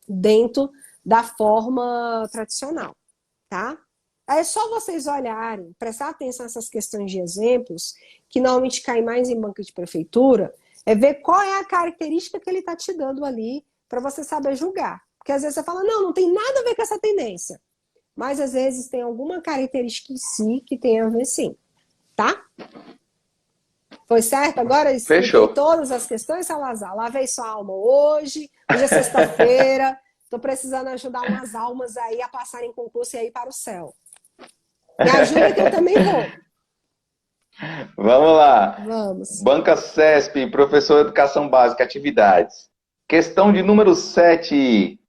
dentro da forma tradicional, tá? É só vocês olharem, prestar atenção nessas questões de exemplos, que normalmente caem mais em banca de prefeitura, é ver qual é a característica que ele está te dando ali para você saber julgar. Porque às vezes você fala, não tem nada a ver com essa tendência. Mas às vezes tem alguma característica em si que tem a ver sim, tá? Foi certo? Agora expliquei todas as questões, Salazar. Lavei sua alma hoje é sexta-feira, estou precisando ajudar umas almas aí a passarem em concurso e aí para o céu. Me ajuda que eu também vou. Vamos lá. Vamos. Banca CESP, professor de Educação Básica, atividades. Questão de número 7.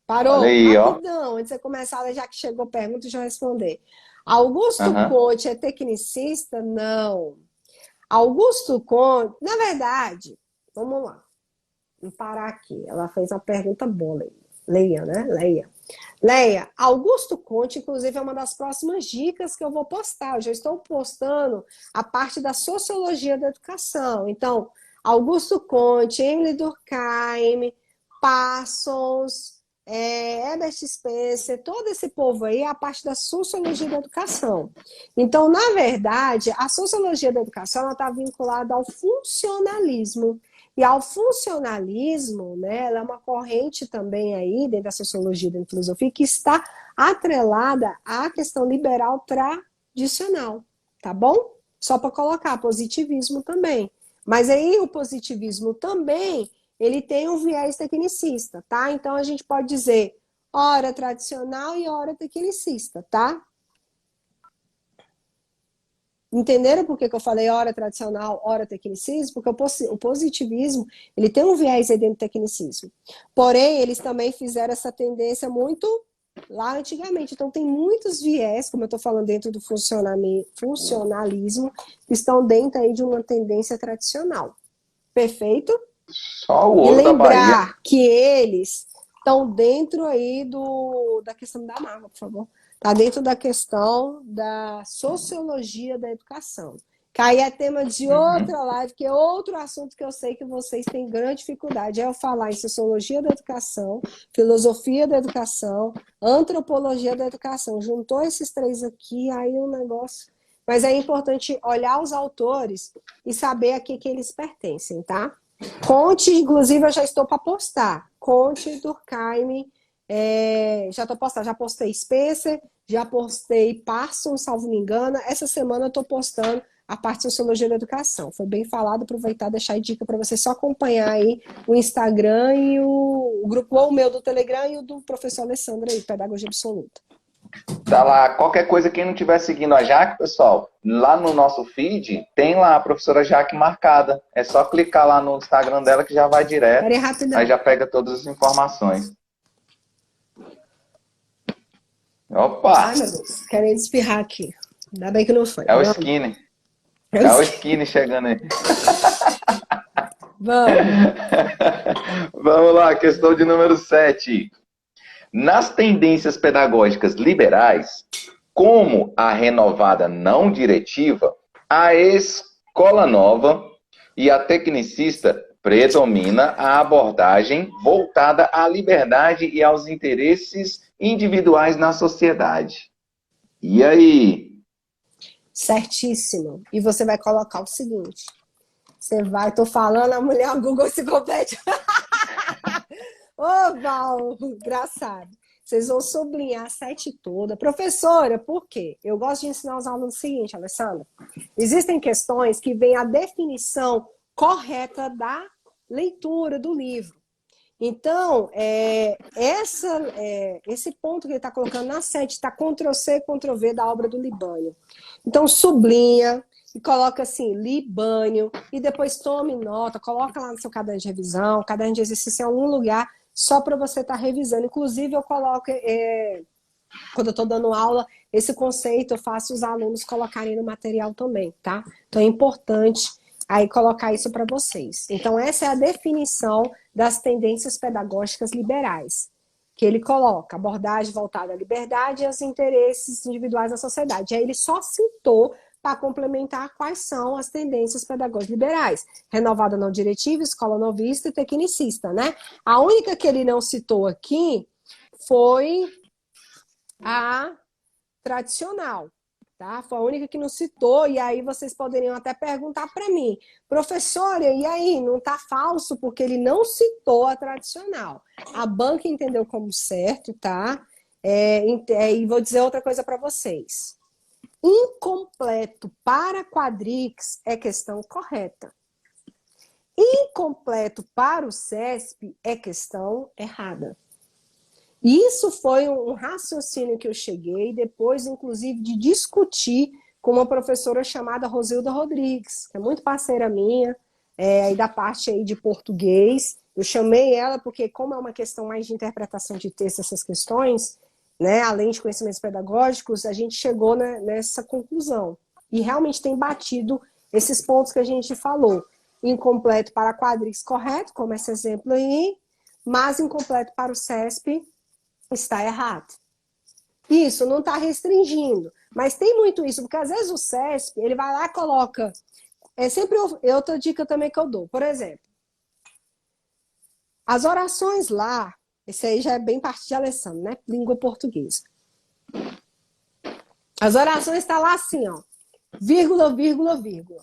Parou? Aí, rapidão, antes de você começar, já que chegou a pergunta, deixa eu responder. Augusto Conte é tecnicista? Não. Augusto Conte, na verdade, vamos lá. Vamos parar aqui. Ela fez uma pergunta boa, Leia, né? Leia, Augusto Conte, inclusive, é uma das próximas dicas que eu vou postar. Eu já estou postando a parte da sociologia da educação. Então, Augusto Conte, Emile Durkheim, Parsons, Herbert Spencer, todo esse povo aí é a parte da sociologia da educação. Então, na verdade, a sociologia da educação está vinculada ao funcionalismo. E ao funcionalismo, né, ela é uma corrente também aí, dentro da sociologia, dentro da filosofia, que está atrelada à questão liberal tradicional, tá bom? Só para colocar, positivismo também. Mas aí o positivismo também, ele tem um viés tecnicista, tá? Então a gente pode dizer ora tradicional e ora tecnicista, tá? Entenderam por que eu falei ora tradicional, ora tecnicismo? Porque o positivismo, ele tem um viés aí dentro do tecnicismo. Porém, eles também fizeram essa tendência muito lá antigamente. Então, tem muitos viés, como eu estou falando, dentro do funcionalismo, que estão dentro aí de uma tendência tradicional. Perfeito? Só o ouro da Bahia. E lembrar que eles estão dentro aí da questão da mágoa, por favor. Está dentro da questão da sociologia da educação. Que aí é tema de outra live, que é outro assunto que eu sei que vocês têm grande dificuldade. É eu falar em sociologia da educação, filosofia da educação, antropologia da educação. Juntou esses três aqui, aí o negócio... Mas é importante olhar os autores e saber a que eles pertencem, tá? Conte, inclusive, eu já estou para postar. Conte, Durkheim... já estou postando, já postei Spencer, já postei Parsons, salvo me engano. Essa semana eu estou postando a parte de sociologia da educação. Foi bem falado, aproveitar e deixar a dica para você só acompanhar aí o Instagram e o grupo, ou o meu do Telegram e o do professor Alessandro aí, Pedagogia Absoluta. Tá lá, qualquer coisa, quem não estiver seguindo a Jaque, pessoal, lá no nosso feed, tem lá a professora Jaque marcada. É só clicar lá no Instagram dela que já vai direto. Aí já pega todas as informações. Opa! Ai, meu Deus, querem espirrar aqui. Ainda bem que não foi. É o Skinny. É o Skinny chegando aí. Vamos. Vamos lá, questão de número 7. Nas tendências pedagógicas liberais, como a renovada não diretiva, a escola nova e a tecnicista predomina a abordagem voltada à liberdade e aos interesses individuais na sociedade. E aí? Certíssimo. E você vai colocar o seguinte. Você vai, tô falando, a mulher Google Enciclopédia. Ô, Val, engraçado. Vocês vão sublinhar a 7 toda. Professora, por quê? Eu gosto de ensinar os alunos o seguinte, Alessandra. Existem questões que vêm a definição correta da leitura do livro. Então, esse ponto que ele está colocando na 7 está Ctrl-C, Ctrl-V da obra do Libânio. Então, sublinha, e coloca assim, Libânio, e depois tome nota, coloca lá no seu caderno de revisão, caderno de exercício em algum lugar, só para você estar revisando. Inclusive, eu coloco, quando eu estou dando aula, esse conceito eu faço os alunos colocarem no material também, tá? Então é importante aí colocar isso para vocês. Então essa é a definição das tendências pedagógicas liberais, que ele coloca, abordagem voltada à liberdade e aos interesses individuais da sociedade. Aí ele só citou para complementar quais são as tendências pedagógicas liberais. Renovada não diretiva, escola novista e tecnicista, né? A única que ele não citou aqui foi a tradicional, tá? Foi a única que não citou, e aí vocês poderiam até perguntar para mim, professora, e aí, não tá falso porque ele não citou a tradicional. A banca entendeu como certo, tá? E vou dizer outra coisa para vocês. Incompleto para quadrix é questão correta. Incompleto para o CESP é questão errada. Isso foi um raciocínio que eu cheguei, depois, inclusive, de discutir com uma professora chamada Rosilda Rodrigues, que é muito parceira minha, aí da parte aí de português. Eu chamei ela porque, como é uma questão mais de interpretação de texto, essas questões, né, além de conhecimentos pedagógicos, a gente chegou nessa conclusão. E realmente tem batido esses pontos que a gente falou. Incompleto para quadrix, correto, como esse exemplo aí, mas incompleto para o CESP está errado. Isso não está restringindo, mas tem muito isso, porque às vezes o CESP, ele vai lá e coloca, sempre outra dica também que eu dou, por exemplo, as orações lá, esse aí já é bem parte de Alessandro, né? Língua portuguesa. As orações estão lá assim, ó, vírgula, vírgula, vírgula.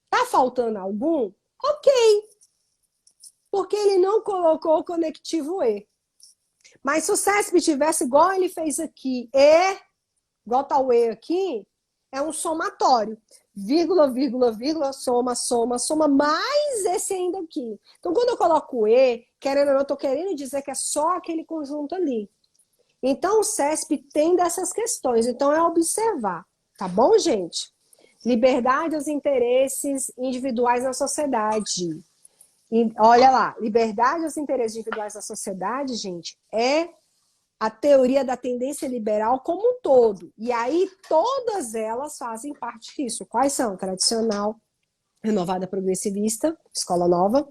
Tá faltando algum? Ok. Porque ele não colocou o conectivo E. Mas se o CESP tivesse igual ele fez aqui, igual tá o E aqui, é um somatório. Vírgula, vírgula, vírgula, soma, soma, soma, mais esse ainda aqui. Então, quando eu coloco o E, querendo ou não, eu tô querendo dizer que é só aquele conjunto ali. Então, o CESP tem dessas questões. Então, é observar. Tá bom, gente? Liberdade aos interesses individuais na sociedade. E, olha lá, liberdade aos interesses individuais da sociedade, gente, é a teoria da tendência liberal como um todo. E aí todas elas fazem parte disso. Quais são? Tradicional, renovada progressivista, escola nova,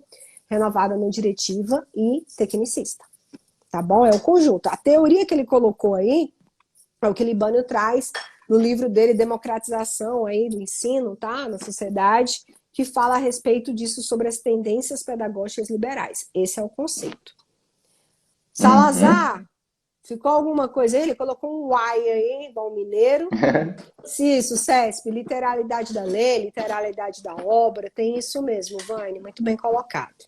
renovada não diretiva e tecnicista. Tá bom? É o conjunto. A teoria que ele colocou aí é o que Libânio traz no livro dele, Democratização aí do ensino, tá? Na sociedade, que fala a respeito disso, sobre as tendências pedagógicas liberais. Esse é o conceito. Salazar, ficou alguma coisa aí? Ele colocou um Y aí, igual mineiro. Isso, CESP, literalidade da lei, literalidade da obra, tem isso mesmo, Vânia, muito bem colocado.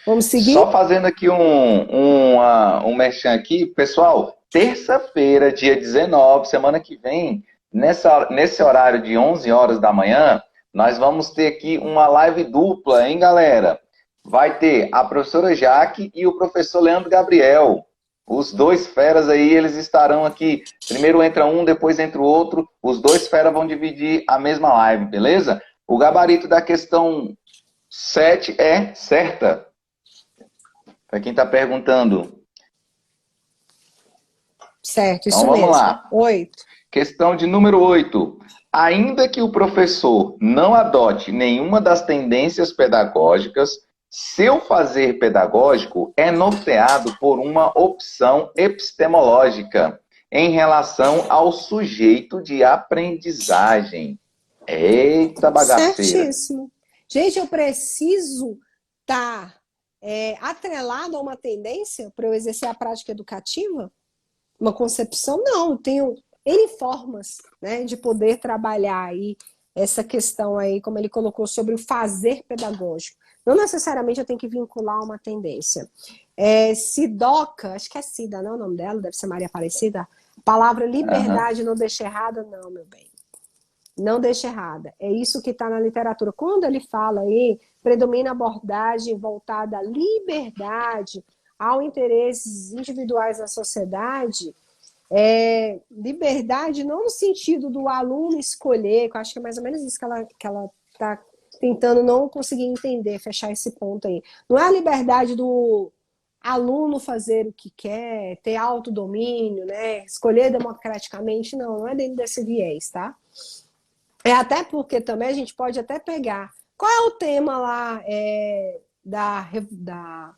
Vamos seguir? Só fazendo aqui um merchan aqui, pessoal, terça-feira, dia 19, semana que vem, nesse horário de 11 horas da manhã, nós vamos ter aqui uma live dupla, hein, galera? Vai ter a professora Jaque e o professor Leandro Gabriel. Os dois feras aí, eles estarão aqui. Primeiro entra um, depois entra o outro. Os dois feras vão dividir a mesma live, beleza? O gabarito da questão 7 é certa. Para quem está perguntando. Certo, isso então, vamos mesmo. lá. 8. Questão de número 8. Ainda que o professor não adote nenhuma das tendências pedagógicas, seu fazer pedagógico é norteado por uma opção epistemológica em relação ao sujeito de aprendizagem. Eita bagaceira. Certíssimo. Gente, eu preciso estar atrelado a uma tendência para eu exercer a prática educativa? Uma concepção? Não, eu tenho N formas, né, de poder trabalhar aí essa questão aí, como ele colocou, sobre o fazer pedagógico. Não necessariamente eu tenho que vincular uma tendência. Sidoca, acho que é Cida, não é o nome dela, deve ser Maria Aparecida. A palavra liberdade não deixa errada, não, meu bem. Não deixa errada. É isso que está na literatura. Quando ele fala aí, predomina a abordagem voltada à liberdade, ao interesses individuais da sociedade, Liberdade não no sentido do aluno escolher, que eu acho que é mais ou menos isso que ela está tentando não conseguir entender, fechar esse ponto aí. Não é a liberdade do aluno fazer o que quer, ter autodomínio, né? Escolher democraticamente, não é dentro desse viés, tá? Até porque também a gente pode até pegar. Qual é o tema lá deixa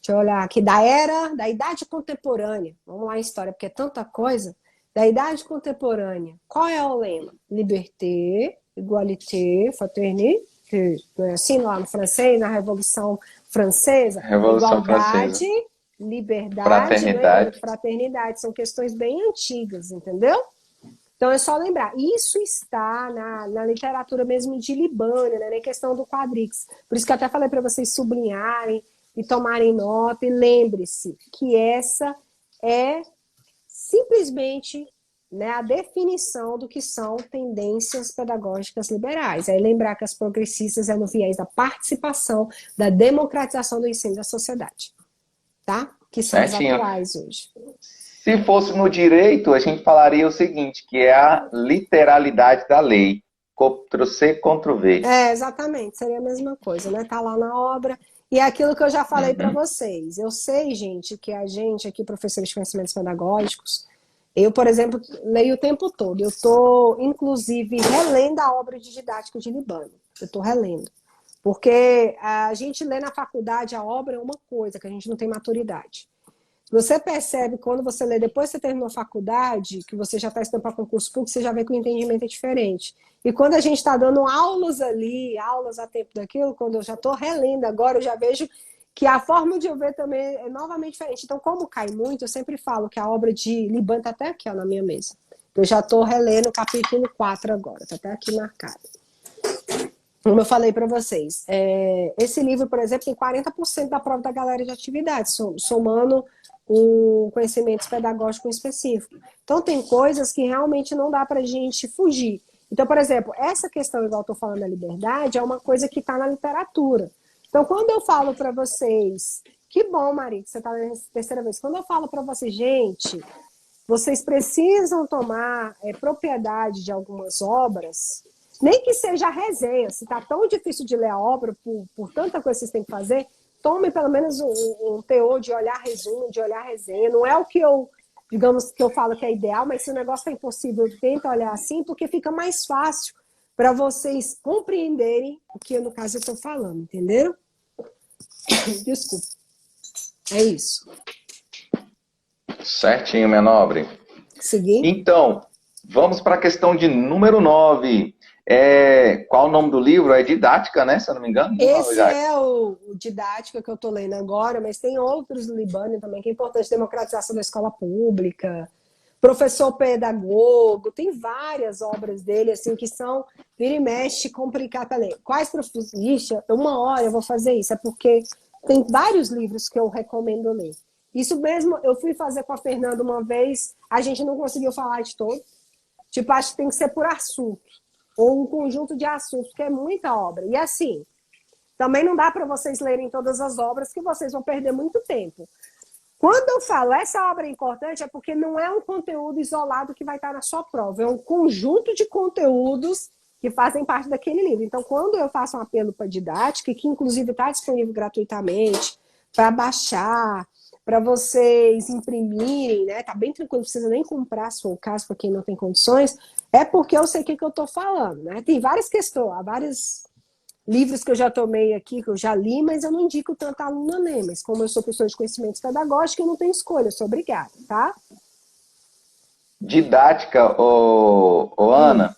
eu olhar aqui, da Idade Contemporânea. Vamos lá em história, porque é tanta coisa. Da Idade Contemporânea. Qual é o lema? Liberté, égalité, fraternité. Não é assim lá no francês, na Revolução Francesa? Revolução Igualdade, Francesa. liberdade, né? Fraternidade. Fraternidade. São questões bem antigas, entendeu? Então é só lembrar, isso está na literatura mesmo de Libânia, né, na questão do quadrix. Por isso que eu até falei para vocês sublinharem e tomarem nota, e lembre-se que essa é simplesmente, né, a definição do que são tendências pedagógicas liberais. Aí lembrar que as progressistas é no viés da participação, da democratização do ensino da sociedade, tá? Que são as Certinho. atuais hoje. Se fosse no direito, a gente falaria o seguinte, que é a literalidade da lei. Ctrl-C, Ctrl-V. Exatamente, seria a mesma coisa, né? Tá lá na obra. E é aquilo que eu já falei para vocês. Eu sei, gente, que a gente aqui, professores de conhecimentos pedagógicos, eu, por exemplo, leio o tempo todo. Eu estou, inclusive, relendo a obra de didática de Libano. Eu estou relendo. Porque a gente lê na faculdade a obra é uma coisa, que a gente não tem maturidade. Você percebe quando você lê, depois que você terminou a faculdade, que você já está estudando para concurso público, você já vê que o entendimento é diferente. E quando a gente está dando aulas ali, aulas a tempo daquilo, quando eu já estou relendo agora, eu já vejo que a forma de eu ver também é novamente diferente. Então, como cai muito, eu sempre falo que a obra de Liban está até aqui, ó, na minha mesa. Eu já estou relendo o capítulo 4 agora, está até aqui marcado. Como eu falei para vocês, esse livro, por exemplo, tem 40% da prova da galera de atividades, somando com conhecimentos pedagógicos específicos. Então, tem coisas que realmente não dá para a gente fugir. Então, por exemplo, essa questão, igual eu estou falando da liberdade, é uma coisa que está na literatura. Então, quando eu falo para vocês, que bom, Maria, que você está lendo essa terceira vez, quando eu falo para vocês, gente, vocês precisam tomar propriedade de algumas obras, nem que seja a resenha, se está tão difícil de ler a obra, por tanta coisa que vocês têm que fazer, tome pelo menos um teor de olhar resumo, de olhar resenha. Não é o que eu, digamos, que eu falo que é ideal, mas se o negócio é impossível, tenta olhar assim, porque fica mais fácil para vocês compreenderem o que, no caso, eu estou falando, entenderam? Desculpa. É isso. Certinho, minha nobre. Seguir? Então, vamos para a questão de número 9. Qual o nome do livro? É Didática, né? Se eu não me engano. Esse é o Didática que eu estou lendo agora, mas tem outros do Libânio também, que é importante, democratização da escola pública, professor pedagogo, tem várias obras dele, assim, que são, vira e mexe, complicado para ler. Quais professores? Ixi, uma hora eu vou fazer isso, é porque tem vários livros que eu recomendo ler. Isso mesmo, eu fui fazer com a Fernanda uma vez, a gente não conseguiu falar de todo. Tipo, acho que tem que ser por assunto. Ou um conjunto de assuntos, que é muita obra. E assim, também não dá para vocês lerem todas as obras, que vocês vão perder muito tempo. Quando eu falo essa obra é importante, é porque não é um conteúdo isolado que vai estar na sua prova. É um conjunto de conteúdos que fazem parte daquele livro. Então, quando eu faço um apelo para didática, que inclusive está disponível gratuitamente, para baixar, para vocês imprimirem, né? Tá bem tranquilo, não precisa nem comprar, se for o caso, para quem não tem condições, é porque eu sei o que eu estou falando, né? Tem várias questões, há vários livros que eu já tomei aqui, que eu já li, mas eu não indico tanto a aluna ler, mas como eu sou professor de conhecimentos pedagógicos, eu não tenho escolha, eu sou obrigada, tá? Didática, Ana.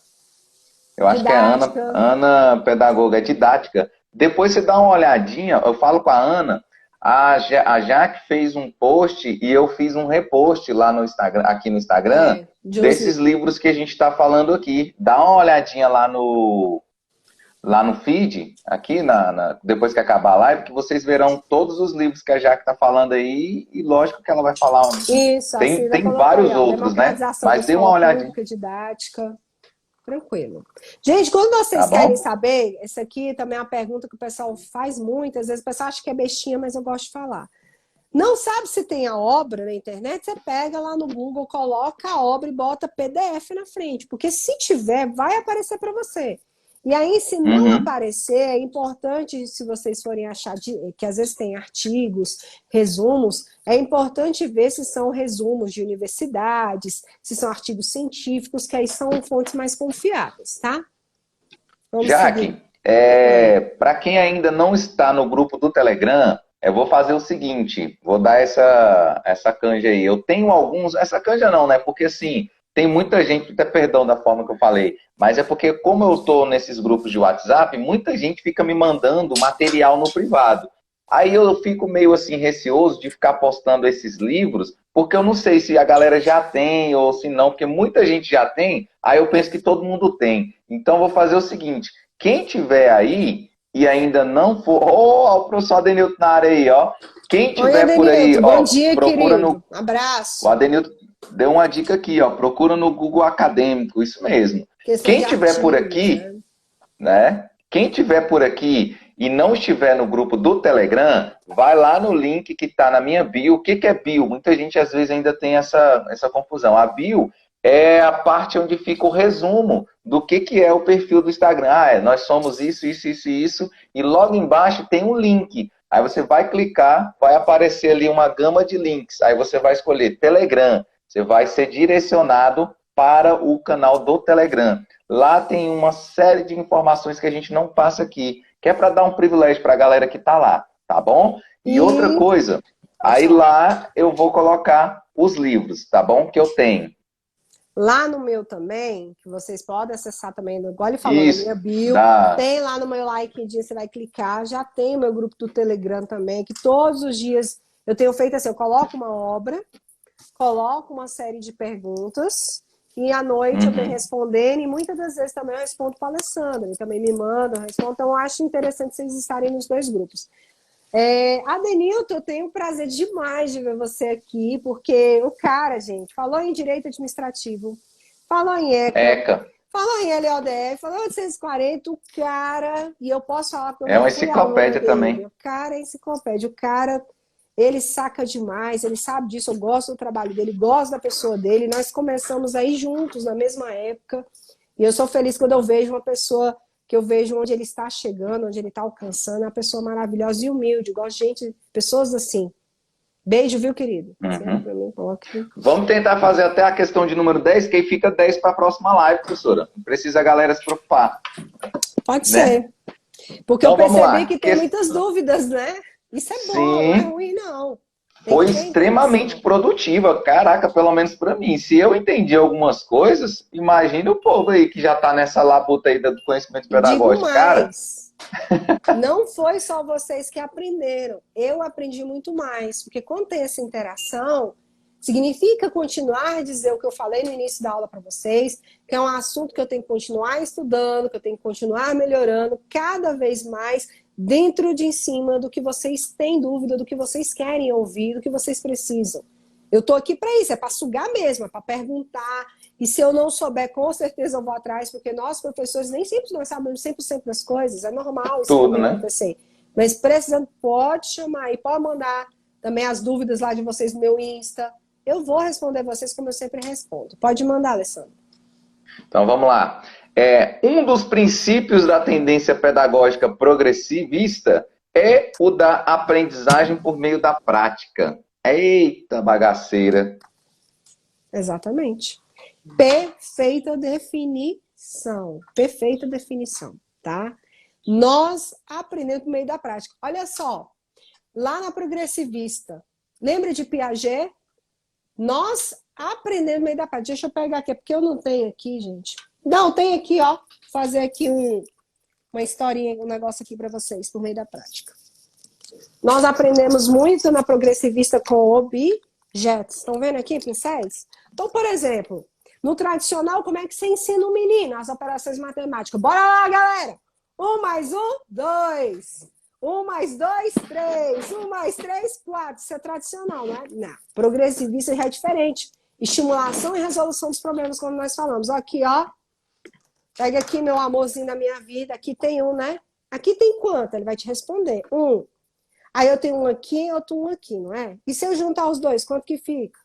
Eu acho que é Ana Pedagoga, é Didática. Depois você dá uma olhadinha, eu falo com a Ana, a Jaque fez um post e eu fiz um repost lá no Instagram, aqui no Instagram, desses livros que a gente está falando aqui. Dá uma olhadinha lá no feed, aqui, depois que acabar a live, que vocês verão todos os livros que a Jaque está falando aí, e lógico que ela vai falar. Isso, tem vários aí, outros, né? Mas dê uma olhadinha. Didática. Tranquilo. Gente, quando vocês querem saber, essa aqui também é uma pergunta que o pessoal faz muito, às vezes o pessoal acha que é bestinha, mas eu gosto de falar. Não sabe se tem a obra na internet? Você pega lá no Google, coloca a obra e bota PDF na frente, porque se tiver, vai aparecer para você. E aí, se não aparecer, é importante, se vocês forem achar, que às vezes tem artigos, resumos, é importante ver se são resumos de universidades, se são artigos científicos, que aí são fontes mais confiáveis, tá? Vamos Jaque, para quem ainda não está no grupo do Telegram, eu vou fazer o seguinte, vou dar essa canja aí. Eu tenho alguns, essa canja não, né? Porque assim, tem muita gente, até perdão da forma que eu falei, mas é porque como eu estou nesses grupos de WhatsApp, muita gente fica me mandando material no privado. Aí eu fico meio assim receoso de ficar postando esses livros, porque eu não sei se a galera já tem ou se não, porque muita gente já tem, aí eu penso que todo mundo tem. Então eu vou fazer o seguinte, quem tiver aí e ainda não for... Ó, o professor Adenilton na área aí, ó. Quem Oi, tiver por aí, Adenilton, bom ó, dia, procura querido. no... O Abraço. Adenilton deu uma dica aqui, ó, procura no Google Acadêmico, isso mesmo. Questão Quem de tiver por artigos, aqui, né? né? Quem tiver por aqui e não estiver no grupo do Telegram, vai lá no link que está na minha bio. O que que é bio? Muita gente às vezes ainda tem essa confusão. A bio é a parte onde fica o resumo do que é o perfil do Instagram. Nós somos isso, isso, isso e isso, e logo embaixo tem um link. Aí você vai clicar, vai aparecer ali uma gama de links. Aí você vai escolher Telegram. Você vai ser direcionado para o canal do Telegram. Lá tem uma série de informações que a gente não passa aqui, que é para dar um privilégio para a galera que está lá, tá bom? E outra coisa, aí lá eu vou colocar os livros, tá bom? Que eu tenho. Lá no meu também, que vocês podem acessar também, igual ele falou, na Isso, minha bio, tem lá no meu like, você vai clicar, já tem o meu grupo do Telegram também, que todos os dias eu tenho feito assim, eu coloco uma obra, coloco uma série de perguntas, e à noite eu venho respondendo, e muitas das vezes também eu respondo para a Alessandra, ele também me manda, eu respondo, então eu acho interessante vocês estarem nos dois grupos. Adenilton, eu tenho um prazer demais de ver você aqui, porque o cara, gente, falou em direito administrativo, falou em ECA, falou em LODF, falou em 840, o cara, e eu posso falar porque eu É uma fui aluna enciclopédia dele, também. o cara é enciclopédia, o cara, ele saca demais, ele sabe disso, eu gosto do trabalho dele, gosto da pessoa dele, nós começamos aí juntos na mesma época, e eu sou feliz quando eu vejo uma pessoa que eu vejo onde ele está chegando, onde ele está alcançando, é uma pessoa maravilhosa e humilde, gosto de gente, pessoas assim. Beijo, viu, querido? Pra mim, Vamos tentar fazer até a questão de número 10, que aí fica 10 para a próxima live, professora. Não precisa a galera se preocupar. Pode né? ser. Porque Então, eu vamos percebi lá. que tem muitas dúvidas, né? Isso é bom, não é Sim, ruim, não. Tem foi que ter extremamente interação. produtiva. Caraca, pelo menos para mim. Se eu entendi algumas coisas, imagine o povo aí que já está nessa labuta aí do conhecimento E digo pedagógico. Cara, mais, não foi só vocês que aprenderam, eu aprendi muito mais, porque quando tem essa interação, significa continuar a dizer o que eu falei no início da aula para vocês, que é um assunto que eu tenho que continuar estudando, que eu tenho que continuar melhorando cada vez mais dentro de em cima do que vocês têm dúvida, do que vocês querem ouvir, do que vocês precisam. Eu estou aqui para isso, é para sugar mesmo, é para perguntar. E se eu não souber, com certeza eu vou atrás, porque nós, professores, nem sempre nós sabemos 100% das coisas. É normal isso tudo, também né? acontecer. Mas precisando, pode chamar e pode mandar também as dúvidas lá de vocês no meu Insta. Eu vou responder vocês como eu sempre respondo. Pode mandar, Alessandra. Então vamos lá. Um dos princípios da tendência pedagógica progressivista é o da aprendizagem por meio da prática. Eita bagaceira. Exatamente. Perfeita definição. Perfeita definição, tá? Nós aprendemos por meio da prática. Olha só, lá na progressivista, lembra de Piaget? Nós aprendemos por meio da prática. Deixa eu pegar aqui, porque eu não tenho aqui, gente. Não, tem aqui, ó. Fazer aqui uma historinha, um negócio aqui para vocês, por meio da prática. Nós aprendemos muito na progressivista com objetos. Estão vendo aqui, pincéis? Então, por exemplo, no tradicional, como é que você ensina o menino as operações matemáticas? Bora lá, galera! 1 mais 1, 2. 1 mais 2, 3. 1 mais 3, 4. Isso é tradicional, não é? Não. Progressivista já é diferente. Estimulação e resolução dos problemas, como nós falamos. Aqui, ó. Pega aqui meu amorzinho da minha vida. Aqui tem um, né? Aqui tem quanto? Ele vai te responder. 1. Aí eu tenho um aqui e outro um aqui, não é? E se eu juntar os dois, quanto que fica?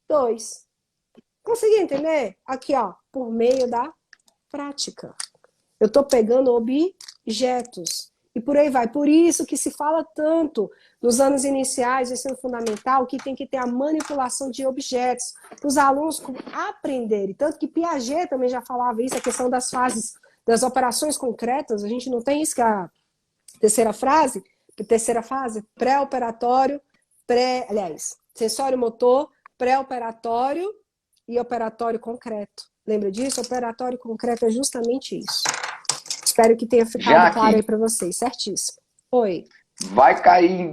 2. Consegui entender? Aqui, ó, por meio da prática. Eu estou pegando objetos. E por aí vai. Por isso que se fala tanto nos anos iniciais do ensino fundamental que tem que ter a manipulação de objetos para os alunos aprenderem. Tanto que Piaget também já falava isso, a questão das fases, das operações concretas. A gente não tem isso que é a terceira fase, pré-operatório, aliás, sensório motor, pré-operatório e operatório concreto. Lembra disso? Operatório concreto é justamente isso. Espero que tenha ficado claro aí para vocês, certíssimo. Oi. Vai cair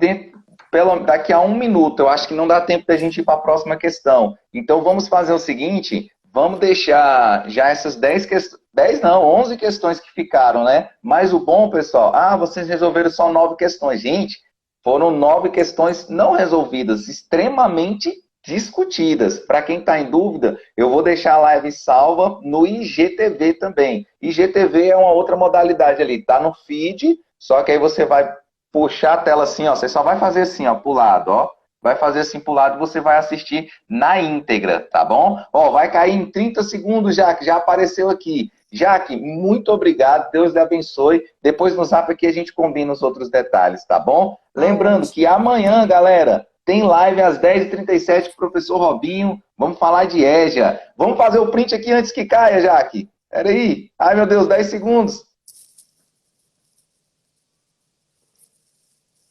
daqui a 1 minuto. Eu acho que não dá tempo da gente ir para a próxima questão. Então vamos fazer o seguinte, vamos deixar já essas 10 questões, 10 não, 11 questões que ficaram, né? Mas o bom, pessoal, vocês resolveram só 9 questões. Gente, foram 9 questões não resolvidas, extremamente discutidas. Para quem está em dúvida, eu vou deixar a live salva no IGTV também. IGTV é uma outra modalidade ali, tá no feed, só que aí você vai puxar a tela assim, ó, você só vai fazer assim, ó, pro lado, ó. Vai fazer assim pro lado e você vai assistir na íntegra, tá bom? Ó, vai cair em 30 segundos, Jaque, já apareceu aqui. Jaque, muito obrigado, Deus lhe abençoe. Depois no zap aqui a gente combina os outros detalhes, tá bom? Lembrando que amanhã, galera, tem live às 10h37 com o professor Robinho. Vamos falar de EJA. Vamos fazer o print aqui antes que caia, Jaque. Peraí. Ai, meu Deus, 10 segundos.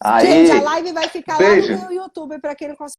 Aí. Gente, a live vai ficar lá no meu YouTube para quem não consegue.